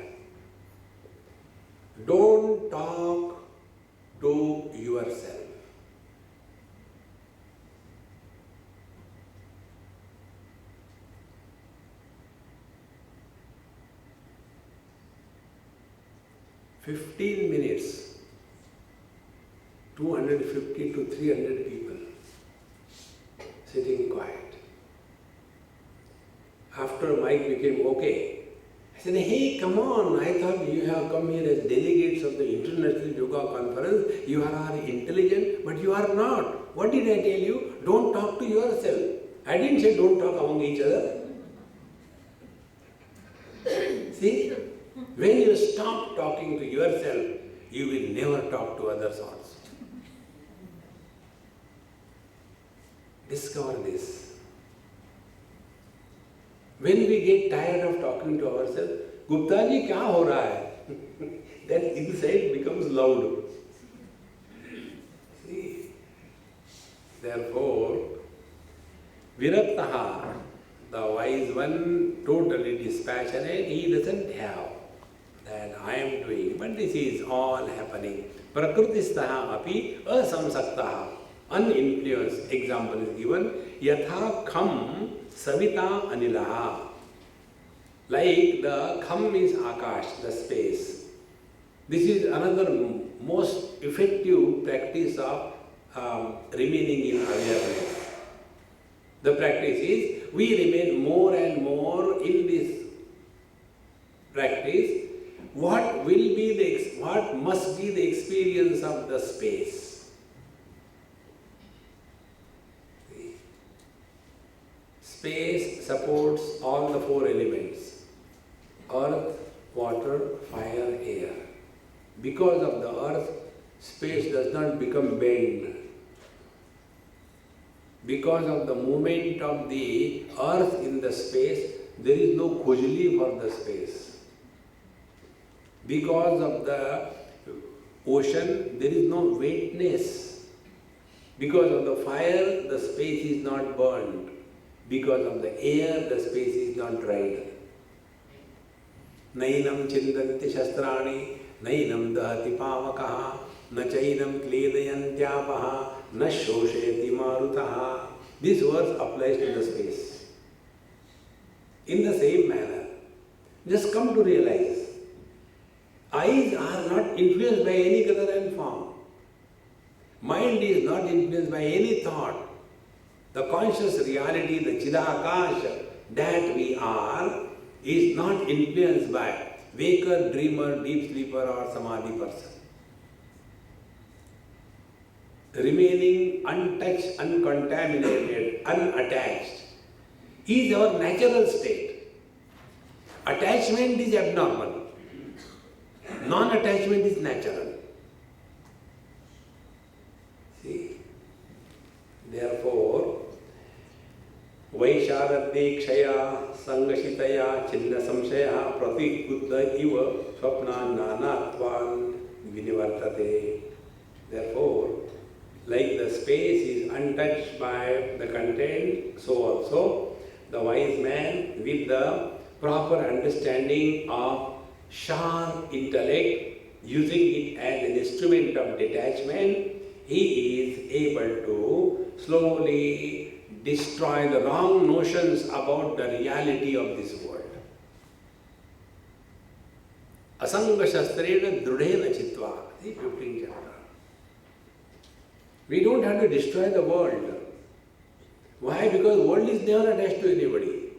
Don't talk to yourself. "15 minutes, 250 to 300 people sitting quiet. After mic became okay, I said, hey, come on, I thought you have come here as delegates of the International Yoga Conference. You are intelligent, but you are not. What did I tell you? Don't talk to yourself. I didn't say don't talk among each other. See, when you stop talking to yourself, you will never talk to others also. Discover this. When we get tired of talking to ourselves, Gupta ji, kya ho raha hai? Then inside becomes loud. See? Therefore, Viraktaha, the wise one, totally dispassionate, he doesn't have that I am doing, but this is all happening. Prakritistaha api asamsaktaha, uninfluenced. Example is given, yatha kham savita anilaha. Like the kham is akash, the space. This is another most effective practice of remaining in awareness. The practice is, we remain more and more in this practice. What must be the experience of the space? Space supports all the four elements: earth, water, fire, air. Because of the earth, space does not become bent. Because of the movement of the earth in the space, there is no khujli for the space. Because of the ocean, there is no wetness. Because of the fire, the space is not burned. Because of the air, the space is not dried. Nainam chindanti shastrani, nainam dahati pavakaha, na chainam kledayantyapaha, na shosheti marutaha. This verse applies to the space. In the same manner, just come to realize, eyes are not influenced by any color and form. Mind is not influenced by any thought. The conscious reality, the Chidakash that we are, is not influenced by waker, dreamer, deep sleeper or samadhi person. Remaining untouched, uncontaminated, unattached is our natural state. Attachment is abnormal. Non-attachment is natural. See? Therefore, Vaisharadde kshaya sangashitaya chinna samshaya pratikbuddha iva swapna nanatvan vinivartate. Therefore, like the space is untouched by the content, so also the wise man with the proper understanding of sharp intellect using it as an instrument of detachment, he is able to slowly destroy the wrong notions about the reality of this world. Asanga shastrena drudhena chitva. The 15th chapter. We don't have to destroy the world. Why? Because the world is never attached to anybody.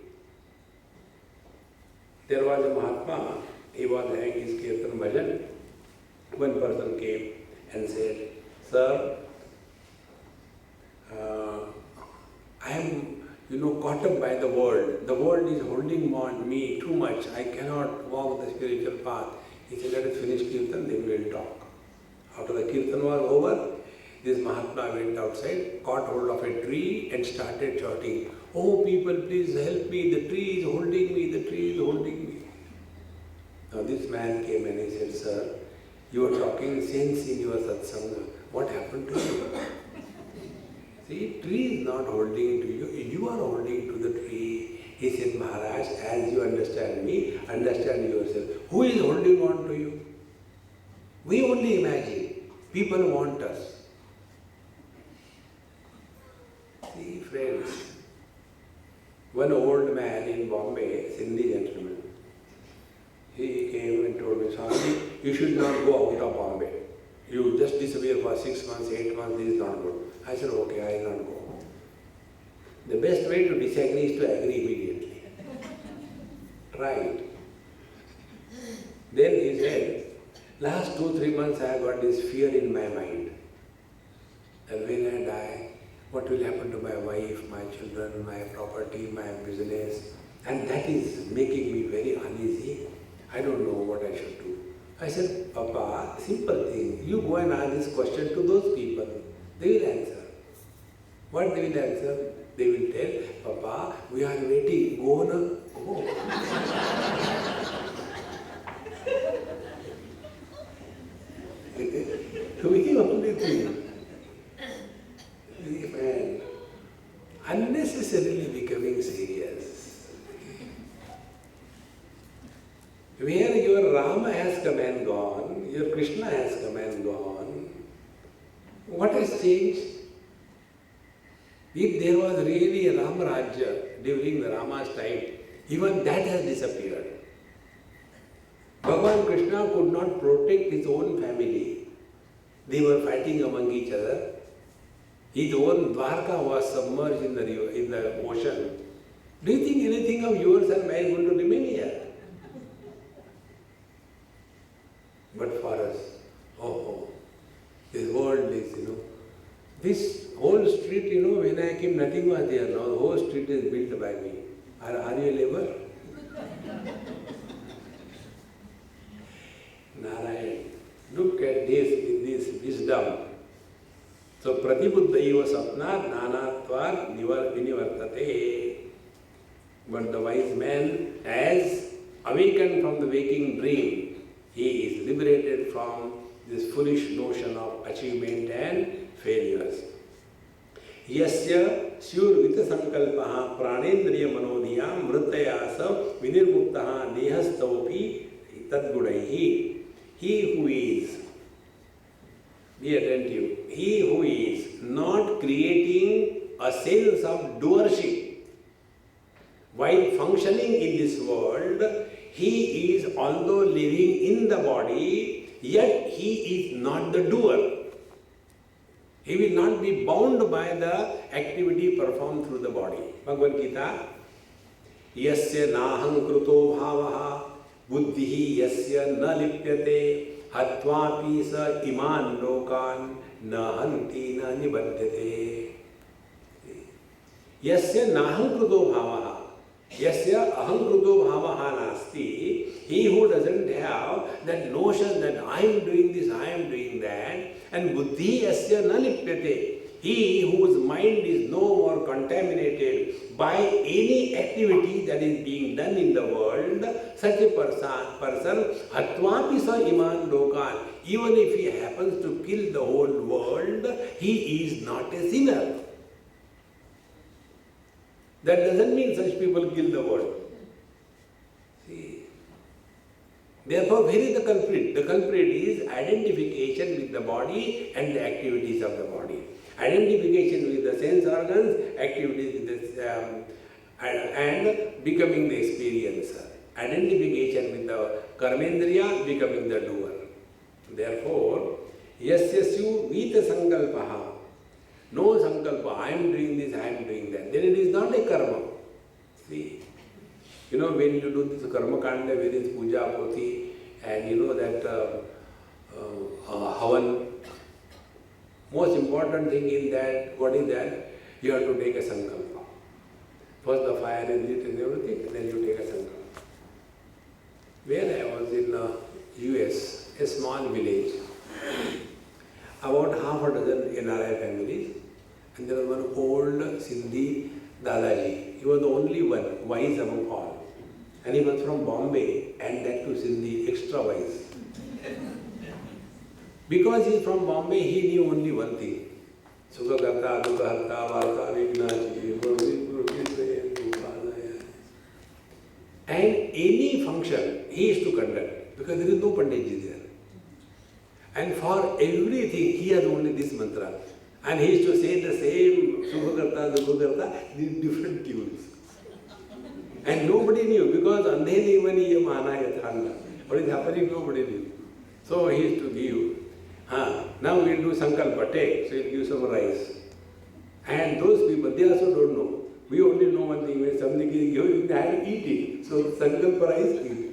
There was a Mahatma, he was having his Kirtan Bhajan. One person came and said, Sir, I am, caught up by the world. The world is holding on me too much. I cannot walk the spiritual path. He said, let us finish Kirtan, then we will talk. After the Kirtan was over, this Mahatma went outside, caught hold of a tree and started shouting, oh people, please help me, the tree is holding me, the tree is holding me. Now this man came and he said, Sir, you are talking sense in your satsanga. What happened to you? See, tree is not holding to you, you are holding to the tree. He said, Maharaj, as you understand me, understand yourself. Who is holding on to you? We only imagine. People want us. See, friends, one old man in Bombay, Sindhi gentleman, he came and told me, Swami, you should not go out of Bombay. You just disappear for 6 months, 8 months, this is not good. I said, okay, I will not go. The best way to disagree is to agree immediately. Try it. Then he said, last 2-3 months I have got this fear in my mind. And when I die, what will happen to my wife, my children, my property, my business? And that is making me very uneasy. I don't know what I should do. I said, Papa, simple thing. You go and ask this question to those people. They will answer. What they will answer? They will tell, Papa, we are waiting. Go na. Go. We only think. Man, unnecessarily becoming serious. Where your Rama has come and gone, your Krishna has come and gone, what has changed? If there was really a Rama Rajya during the Rama's time, even that has disappeared. Bhagavan Krishna could not protect his own family. They were fighting among each other. His own Dwarka was submerged in the river, in the ocean. Do you think anything of yours and mine is going to remain here? But for us, this world is, this whole street, when I came, nothing was there. Now the whole street is built by me. Are you a labor? Narayan, look at this with this wisdom. So, Pratibuddhaiva sapnat nanatvar vinivartate. But the wise man, as awakened from the waking dream, he is liberated from this foolish notion of achievement and failures. Yasya syurvita sankalpaha pranendriya manodiyam vrittayasa vinirmuktaha nehastavopi tadgudaihi. He who is, be attentive, he who is not creating a sense of doership while functioning in this world, he is although living in the body, yet he is not the doer. He will not be bound by the activity performed through the body. Bhagavad Gita, Yasya naham kruto bhavaha buddhihi yasya na lipyate hatvapi sa iman lokan na hanti na nibaddhate. Yasya naham kruto bhavaha yasya aham kruto bhavaha nasti. He who doesn't have that notion that I am doing this, I am doing that, and buddhi yasya na lipyate. He whose mind is no more contaminated by any activity that is being done in the world, such a person, hatvapi sa iman lokan, even if he happens to kill the whole world, he is not a sinner. That doesn't mean such people kill the world. See, Therefore, where is the culprit? The culprit is identification with the body and the activities of the body. Identification with the sense organs, activities with the, and becoming the experiencer. Identification with the karmendriya, becoming the doer. Therefore, yasyasyu vita sankalpaha. No sankalpa, I am doing this, I am doing that. Then it is not a karma. See, you know, when you do this karma kanda, where is puja, poti, and you know that havan, most important thing in that, what is that? You have to take a sankalpa. First the fire is lit and everything, then you take a sankalpa. Where I was in US, a small village, about half a dozen NRI families, and there was one old Sindhi Dadaji. He was the only one, wise among all. And he was from Bombay, and that too Sindhi, extra wise. Because he is from Bombay, he knew only one thing. Sukha karta, dukha harta, varta, vignachi, and any function he is to conduct, because there is no Panditji there. And for everything, he has only this mantra. And he is to say the same Sukha karta, dukha karta, in different tunes. And nobody knew, because andheni mani yamana yathanga. What is happening, nobody knew. So he is to give. Now we will do sankalpa, take, so he will give some rice. And those people, they also don't know. We only know one thing, when something is given, they have to eat it. So sankalpa rice, eat.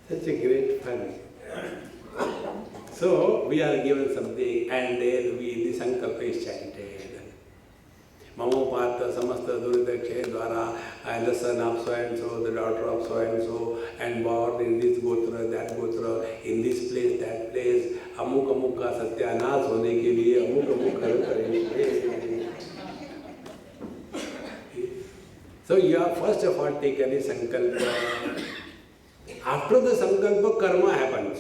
Such a great fun. So we are given something, and then the sankalpa is chanted. Mamo Pata Samasta Duritakshay Dwara, and the son of so and so, the daughter of so and so, and born in this gotra, that gotra, in this place, that place, amuk amuk ka satyanas hone ke liye amuk amuk kar karenge. So you have first of all taken a sankalpa. After the sankalpa, karma happens.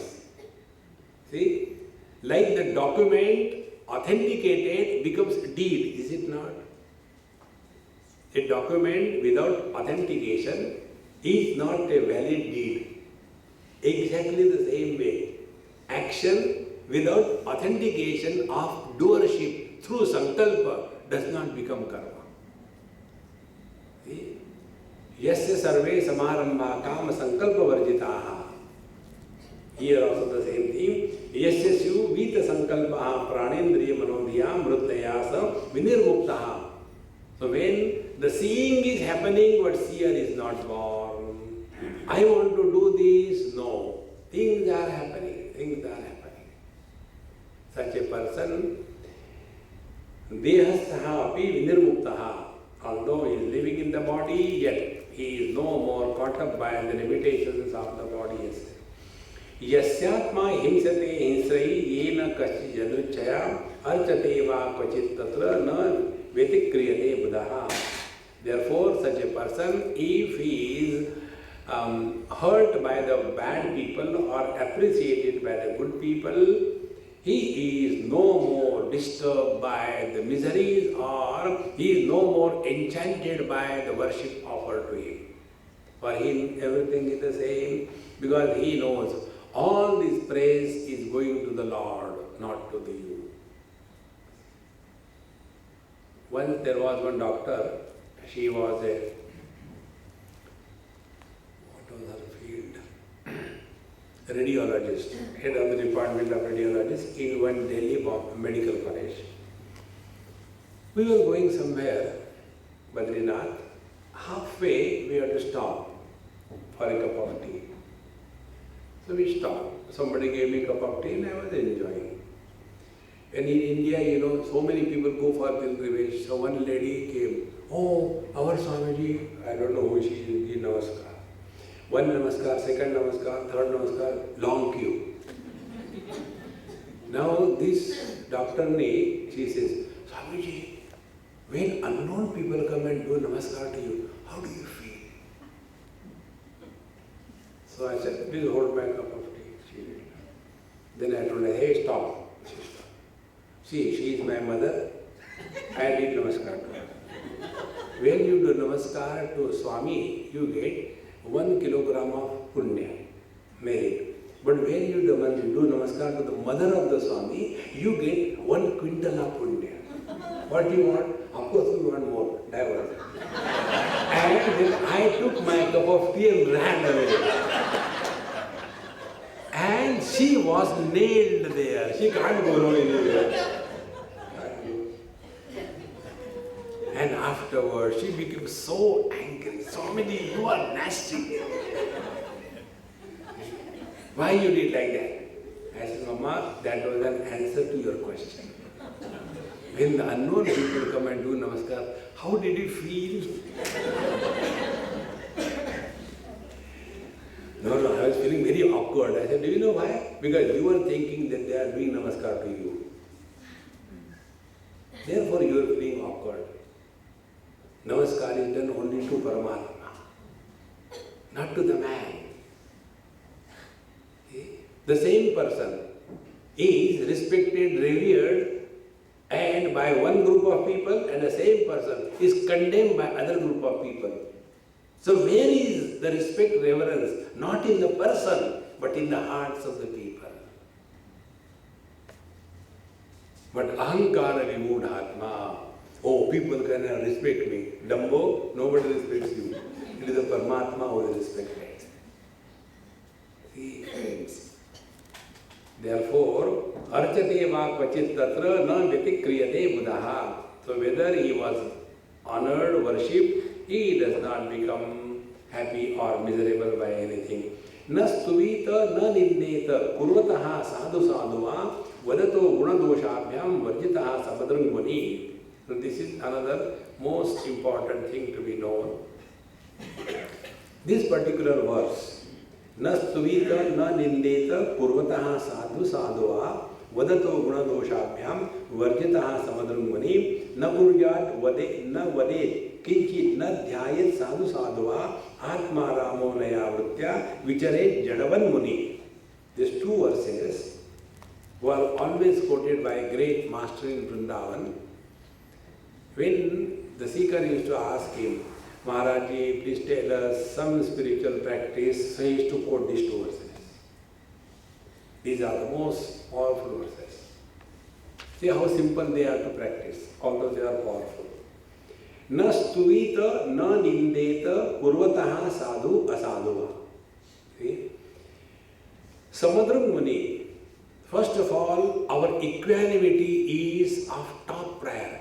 See, like the document authenticated becomes deed, is it not? A document without authentication is not a valid deed. Exactly the same way, action without authentication of doership through sankalpa does not become karma. See? Yasya sarve samarambha kama sankalpa varjitaha. Here also the same thing. Yasya syu vita sankalpaha pranendriya manodhyam mrutyasa vinirmuktaha. So when the seeing is happening, but seer is not born. I want to do this. No. Things are happening. Things are happening. Such a person, dehastaha api vinirmuktaha. Although he is living in the body, yet he is no more caught up by the limitations of the body. Yasyatma himsate hinsrai yena kachi januchaya archate va kvachit tatra na vetikriyate buddha. Therefore, such a person, if he is hurt by the bad people or appreciated by the good people, he is no more disturbed by the miseries, or he is no more enchanted by the worship offered to him. For him, everything is the same, because he knows all this praise is going to the Lord, not to you. Once there was one doctor. She was a, what was her field? Radiologist, head of the department of radiologists in one Delhi medical college. We were going somewhere, Badrinath. Halfway we had to stop for a cup of tea. So we stopped. Somebody gave me a cup of tea and I was enjoying. And in India, you know, so many people go for pilgrimage. So one lady came. Oh, our Swamiji, I don't know who she is, give namaskar. One namaskar, second namaskar, third namaskar, long queue. Now this doctor ne, she says, Swamiji, when unknown people come and do namaskar to you, how do you feel? So I said, please hold my cup of tea. She did. Then I told her, hey, stop. She stopped. See, she is my mother. I did namaskar to her. When you do namaskar to Swami, you get 1 kilogram of punya, merit. But when you do namaskar to the mother of the Swami, you get 1 quintal of punya. What do you want? Of course we want more, diverse. And then I took my cup of tea and ran away. And she was nailed there. She can't go anywhere. And afterwards, she became so angry. Swamiji, you are nasty. Why you did like that? I said, Mama, that was an answer to your question. When the unknown people come and do namaskar, how did you feel? No, I was feeling very awkward. I said, do you know why? Because you were thinking that they are doing namaskar to you. Therefore, you are feeling awkward. Namaskar is done only to Paramatma, not to the man. The same person is respected, revered, and by one group of people, and the same person is condemned by other group of people. So where is the respect, reverence? Not in the person, but in the hearts of the people. But ahankara vimudhatma. Oh, people cannot respect me. Dumbo, nobody respects you. It is the Paramatma who is respected. See, friends. Therefore, archate va kvachit tatra na vyatikriyate buddhaha. So whether he was honored, worshipped, he does not become happy or miserable by anything. Na stuvita na nindeta kurvataha sadhu sadhuva vadato gunadoshabhyam varjitaha samadrang muni. So this is another most important thing to be known. This particular verse, na stuvita na nindeta kurvataha sadhu sadhuva vadato gunadoshabhyam varjitaha samadrang muni na kuryat vade kinchit na dhyayat sadhu sadhuva atma ramo naya vritya vicharet jadavan muni. These two verses were always quoted by a great master in Vrindavan. When the seeker used to ask him, Maharaji, please tell us some spiritual practice, so he used to quote these two verses. These are the most powerful verses. See how simple they are to practice, although they are powerful. Na stuvita na nindeta kurvataha sadhu asadhuva. See? Samadram Muni, first of all, our equanimity is of top priority.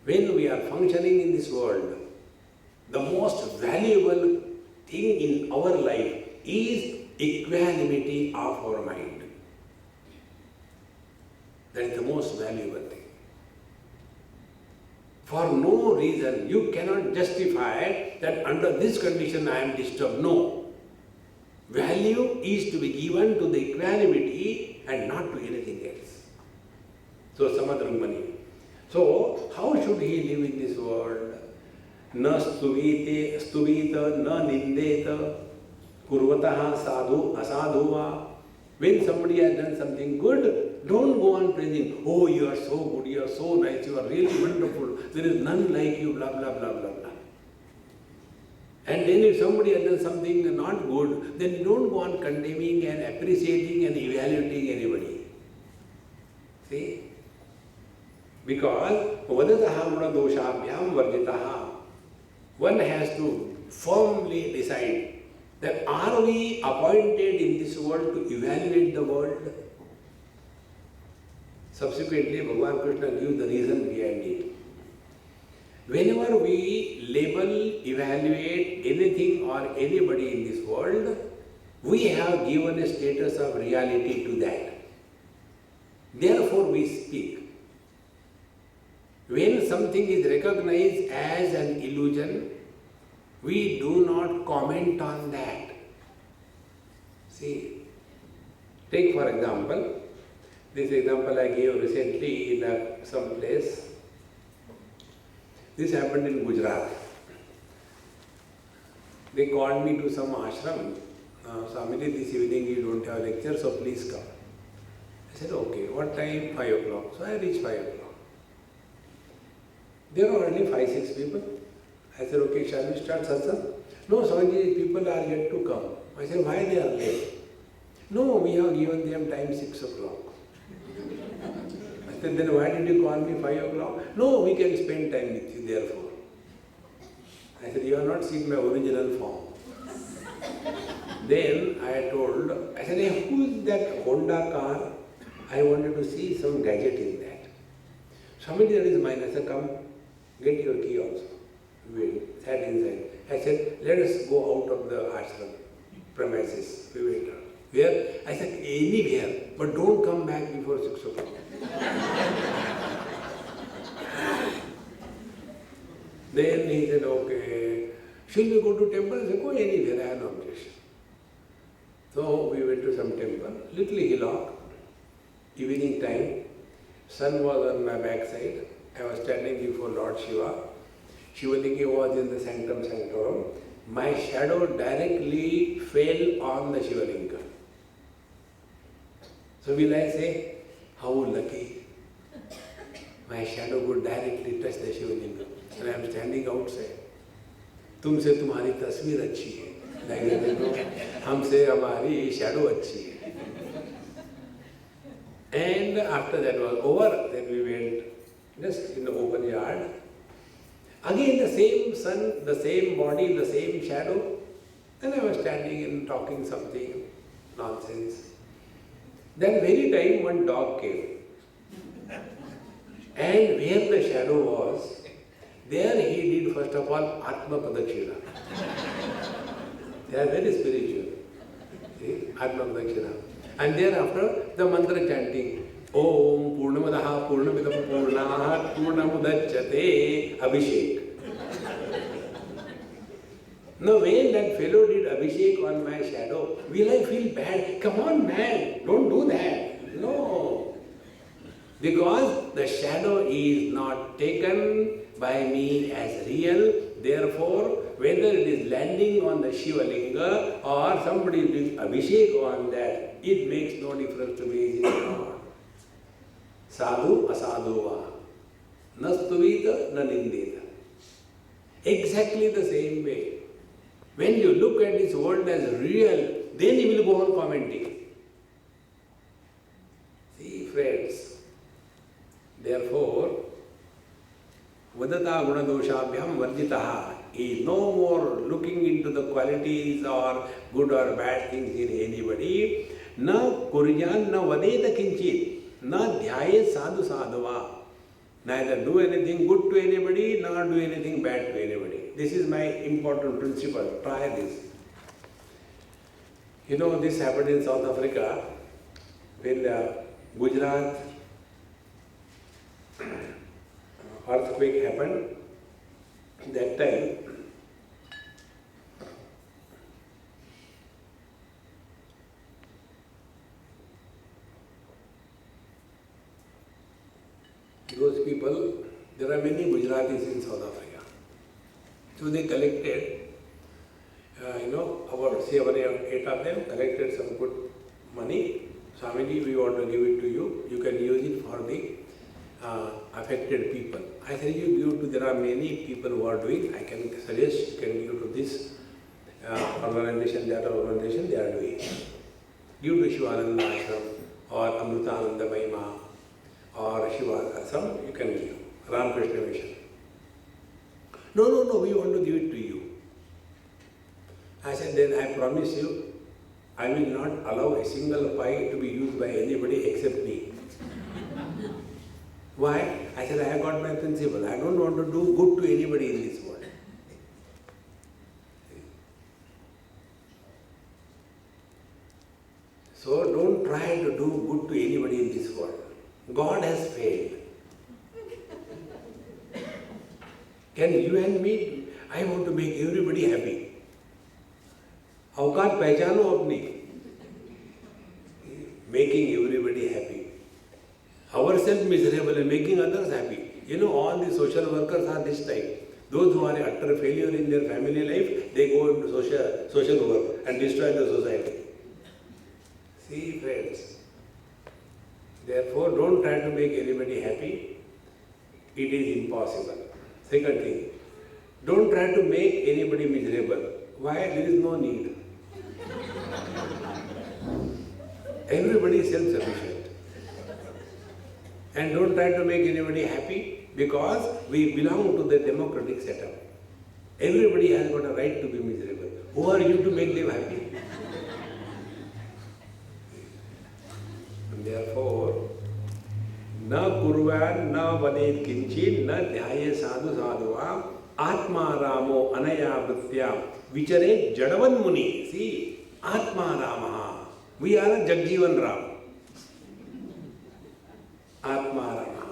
When we are functioning in this world, the most valuable thing in our life is equanimity of our mind. That is the most valuable thing. For no reason, you cannot justify that under this condition I am disturbed. No. Value is to be given to the equanimity and not to anything else. So, Samadrangmani. So, how should he live in this world? Na stuvita, na nindeta, kurvataha sadhu asadhuva. When somebody has done something good, don't go on praising. Oh, you are so good, you are so nice, you are really wonderful. There is none like you, blah, blah, blah, blah, blah. And then if somebody has done something not good, then you don't go on condemning and appreciating and evaluating anybody. See? Because vadataha guna doshabhyam varjitaha. One has to firmly decide that are we appointed in this world to evaluate the world? Subsequently, Bhagavan Krishna gives the reason behind it. Whenever we label, evaluate anything or anybody in this world, we have given a status of reality to that. Therefore, we speak. When something is recognized as an illusion, we do not comment on that. See, take for example, this example I gave recently in some place. This happened in Gujarat. They called me to some ashram. Swamiji, this evening you don't have lecture, so please come. I said, okay, what time? 5 o'clock. So I reached 5 o'clock. There are only 5-6 people. I said, okay, shall we start satsang? No, Swamiji, people are yet to come. I said, why they are late? No, we have given them time 6 o'clock. I said, then why did you call me 5 o'clock? No, we can spend time with you, therefore. I said, you have not seen my original form. Then I said, hey, who is that Honda car? I wanted to see some gadget in that. Swamiji, that is mine. I said, come, get your key also. We sat inside. I said, let us go out of the ashram premises. We went out. Where? I said, anywhere, but don't come back before 6 o'clock. Then he said, okay, shall we go to temple? I said, go anywhere, I have no objection. So we went to some temple, little hillock, evening time, sun was on my backside, I was standing before Lord Shiva. Shivalinga was in the sanctum sanctorum. My shadow directly fell on the Shivalinga. So will I say, how lucky? My shadow would directly touch the Shivalinga. And I am standing outside. तुमसे तुम्हारी तस्वीर अच्छी है. हमसे हमारी shadow अच्छी है. And after that was over, then we went just in the open yard. Again the same sun, the same body, the same shadow. Then I was standing and talking something nonsense. That very time one dog came. And where the shadow was, there he did first of all Atma Padakshina. They are very spiritual. See? Atma Padakshina. And thereafter the mantra chanting. Om Purnamadaha Purnamidam Purnahat Purnamudachyate Abhishek. Now when that fellow did Abhishek on my shadow, will I feel bad? Come on man, don't do that. No. Because the shadow is not taken by me as real, therefore whether it is landing on the Shivalinga or somebody doing Abhishek on that, it makes no difference to me. It is not. Sadhu asadhova. Nastuvita na nindita. Exactly the same way. When you look at this world as real, then you will go on commenting. See, friends, therefore, Vadata Gunadoshabhyam Varjitaha is no more looking into the qualities or good or bad things in anybody. Na kuryan na vadeta kinchit. Na dhyaye sadhu sadhava. Neither do anything good to anybody, nor do anything bad to anybody. This is my important principle. Try this. You know, this happened in South Africa when Gujarat earthquake happened. That time, those people, there are many Gujaratis in South Africa. So they collected, about 7 or 8 of them collected some good money. Swamiji, we want to give it to you. You can use it for the affected people. I said, you give to, there are many people who are doing, I can suggest you can give to this organization, that organization, they are doing. Give to Shivananda Ashram or Amrutananda Mahima or Shiva Ashram, you can give. Ramakrishna Mission. No, we want to give it to you. I said, then I promise you, I will not allow a single pie to be used by anybody except me. Why? I said, I have got my principle. I don't want to do good to anybody in this world. So don't try to do good to anybody in this world. God has failed. Can you and me, I want to make everybody happy. औकात पहचानो अपनी. Making everybody happy. Ourselves miserable and making others happy. You know, all the social workers are this type. Those who are utter failure in their family life, they go into social work and destroy the society. See, friends. Therefore, don't try to make anybody happy. It is impossible. Second thing, don't try to make anybody miserable. Why? There is no need. Everybody is self-sufficient. And don't try to make anybody happy because we belong to the democratic setup. Everybody has got a right to be miserable. Who are you to make them happy? And therefore, na kurvan na vadet kinchin na dhyaye sadhu sadhuva atma ramo anaya vritya vichare jadavan muni. See, atma ramaha. We are a Jagjivan Ram. Atma rama.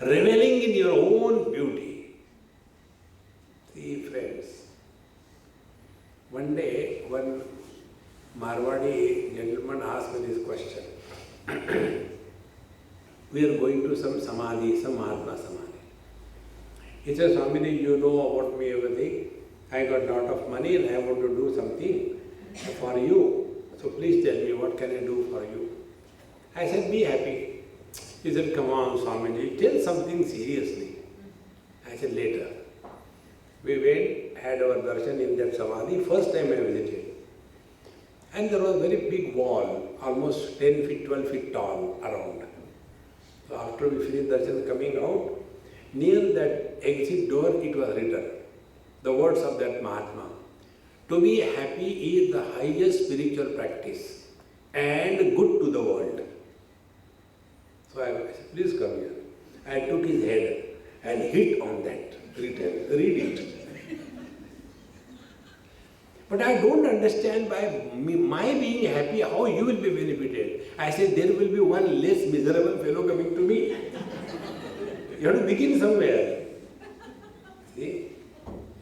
Reveling in your own beauty. See, friends, one day one Marwadi gentleman asked me this question. We are going to some samadhi, some Mahatma samadhi. He said, Swami, you know about me everything. I got a lot of money and I want to do something for you. So please tell me, what can I do for you? I said, be happy. He said, come on, Swamiji, tell something seriously. I said, later. We went, had our darshan in that samadhi, first time I visited. And there was a very big wall, almost 10 feet, 12 feet tall around. So after we finished darshan coming out, near that exit door it was written, the words of that Mahatma. To be happy is the highest spiritual practice and good to the world. So I said, please come here. I took his head and hit on that written, read it. But I don't understand by my being happy how you will be benefited. I said, there will be one less miserable fellow coming to me. You have to begin somewhere. See?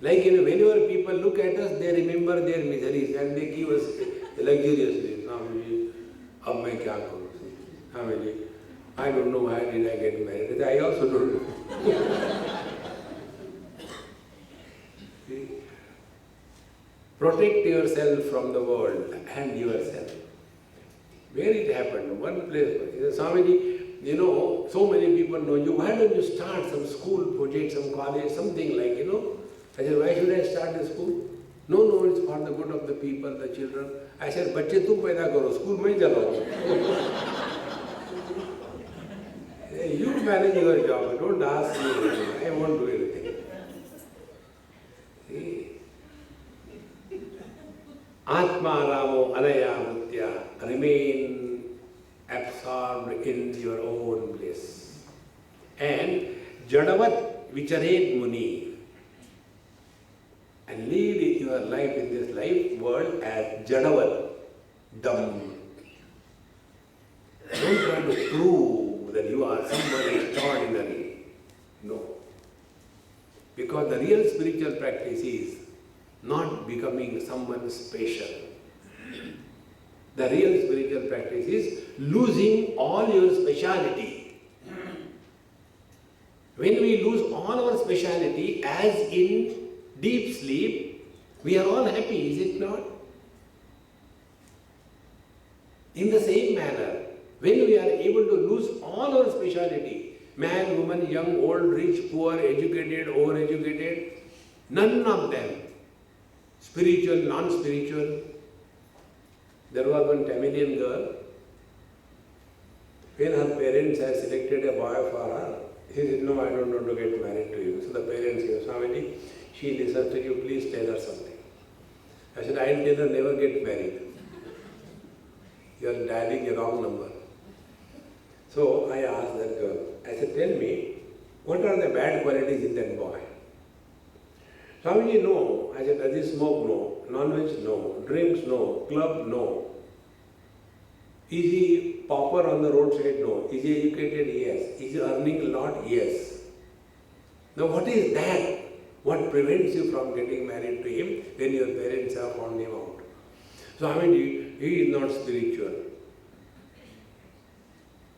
Like, whenever people look at us, they remember their miseries and they give us luxuriously. Ab main kya karu? I don't know why did I get married. I also don't know. See? Protect yourself from the world and yourself. Where it happened? One place. Swamiji, so many people know you. Why don't you start some school project, some college, something like, I said, why should I start a school? No, it's for the good of the people, the children. I said, बच्चे तुम पैदा करो, school में चलाओ. You manage your job. Don't ask me anything. I won't do anything. See? Atma Ramo Anaya Mutya. Remain absorbed in your own bliss. And Jadavat Vicharet Muni. And lead your life in this life world as Jadavat, dumb. Don't try to prove that you are someone extraordinary. No. Because the real spiritual practice is not becoming someone special. The real spiritual practice is losing all your speciality. When we lose all our speciality, as in deep sleep, we are all happy, is it not? In the same manner, when we are able to lose all our speciality, man, woman, young, old, rich, poor, educated, overeducated, none of them, spiritual, non-spiritual. There was one Tamilian girl, when her parents had selected a boy for her, he said, no, I don't want to get married to you. So the parents said, Swamiji, she listens to you, please tell her something. I said, I'll tell her never get married. You are dialing a wrong number. So I asked that girl, I said, tell me, what are the bad qualities in that boy? Swamiji, no. I said, does he smoke? No. Non-veg? No. Drinks? No. Club? No. Is he pauper on the roadside? No. Is he educated? Yes. Is he earning a lot? Yes. Now what is that? What prevents you from getting married to him when your parents have found him out? So he is not spiritual.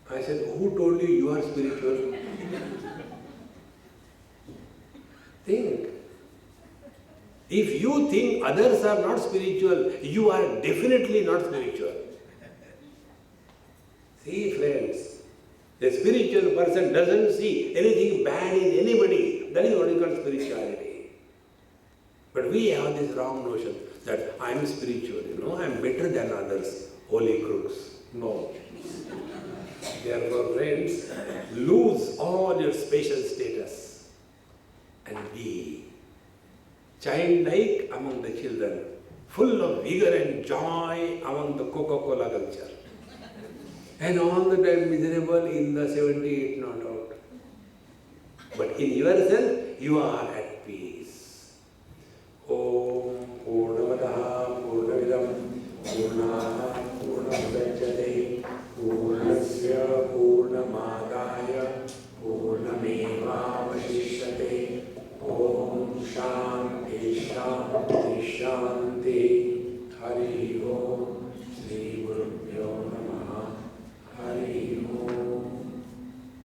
I said, who told you you are spiritual? Think. If you think others are not spiritual, you are definitely not spiritual. See, friends, a spiritual person doesn't see anything bad in anybody. That is what is called spirituality. But we have this wrong notion that I am spiritual, I am better than others, holy crooks. No. Therefore, friends, lose all your special status and be childlike among the children, full of vigor and joy among the Coca-Cola culture, and all the time miserable in the 78 not out. But in yourself, you are at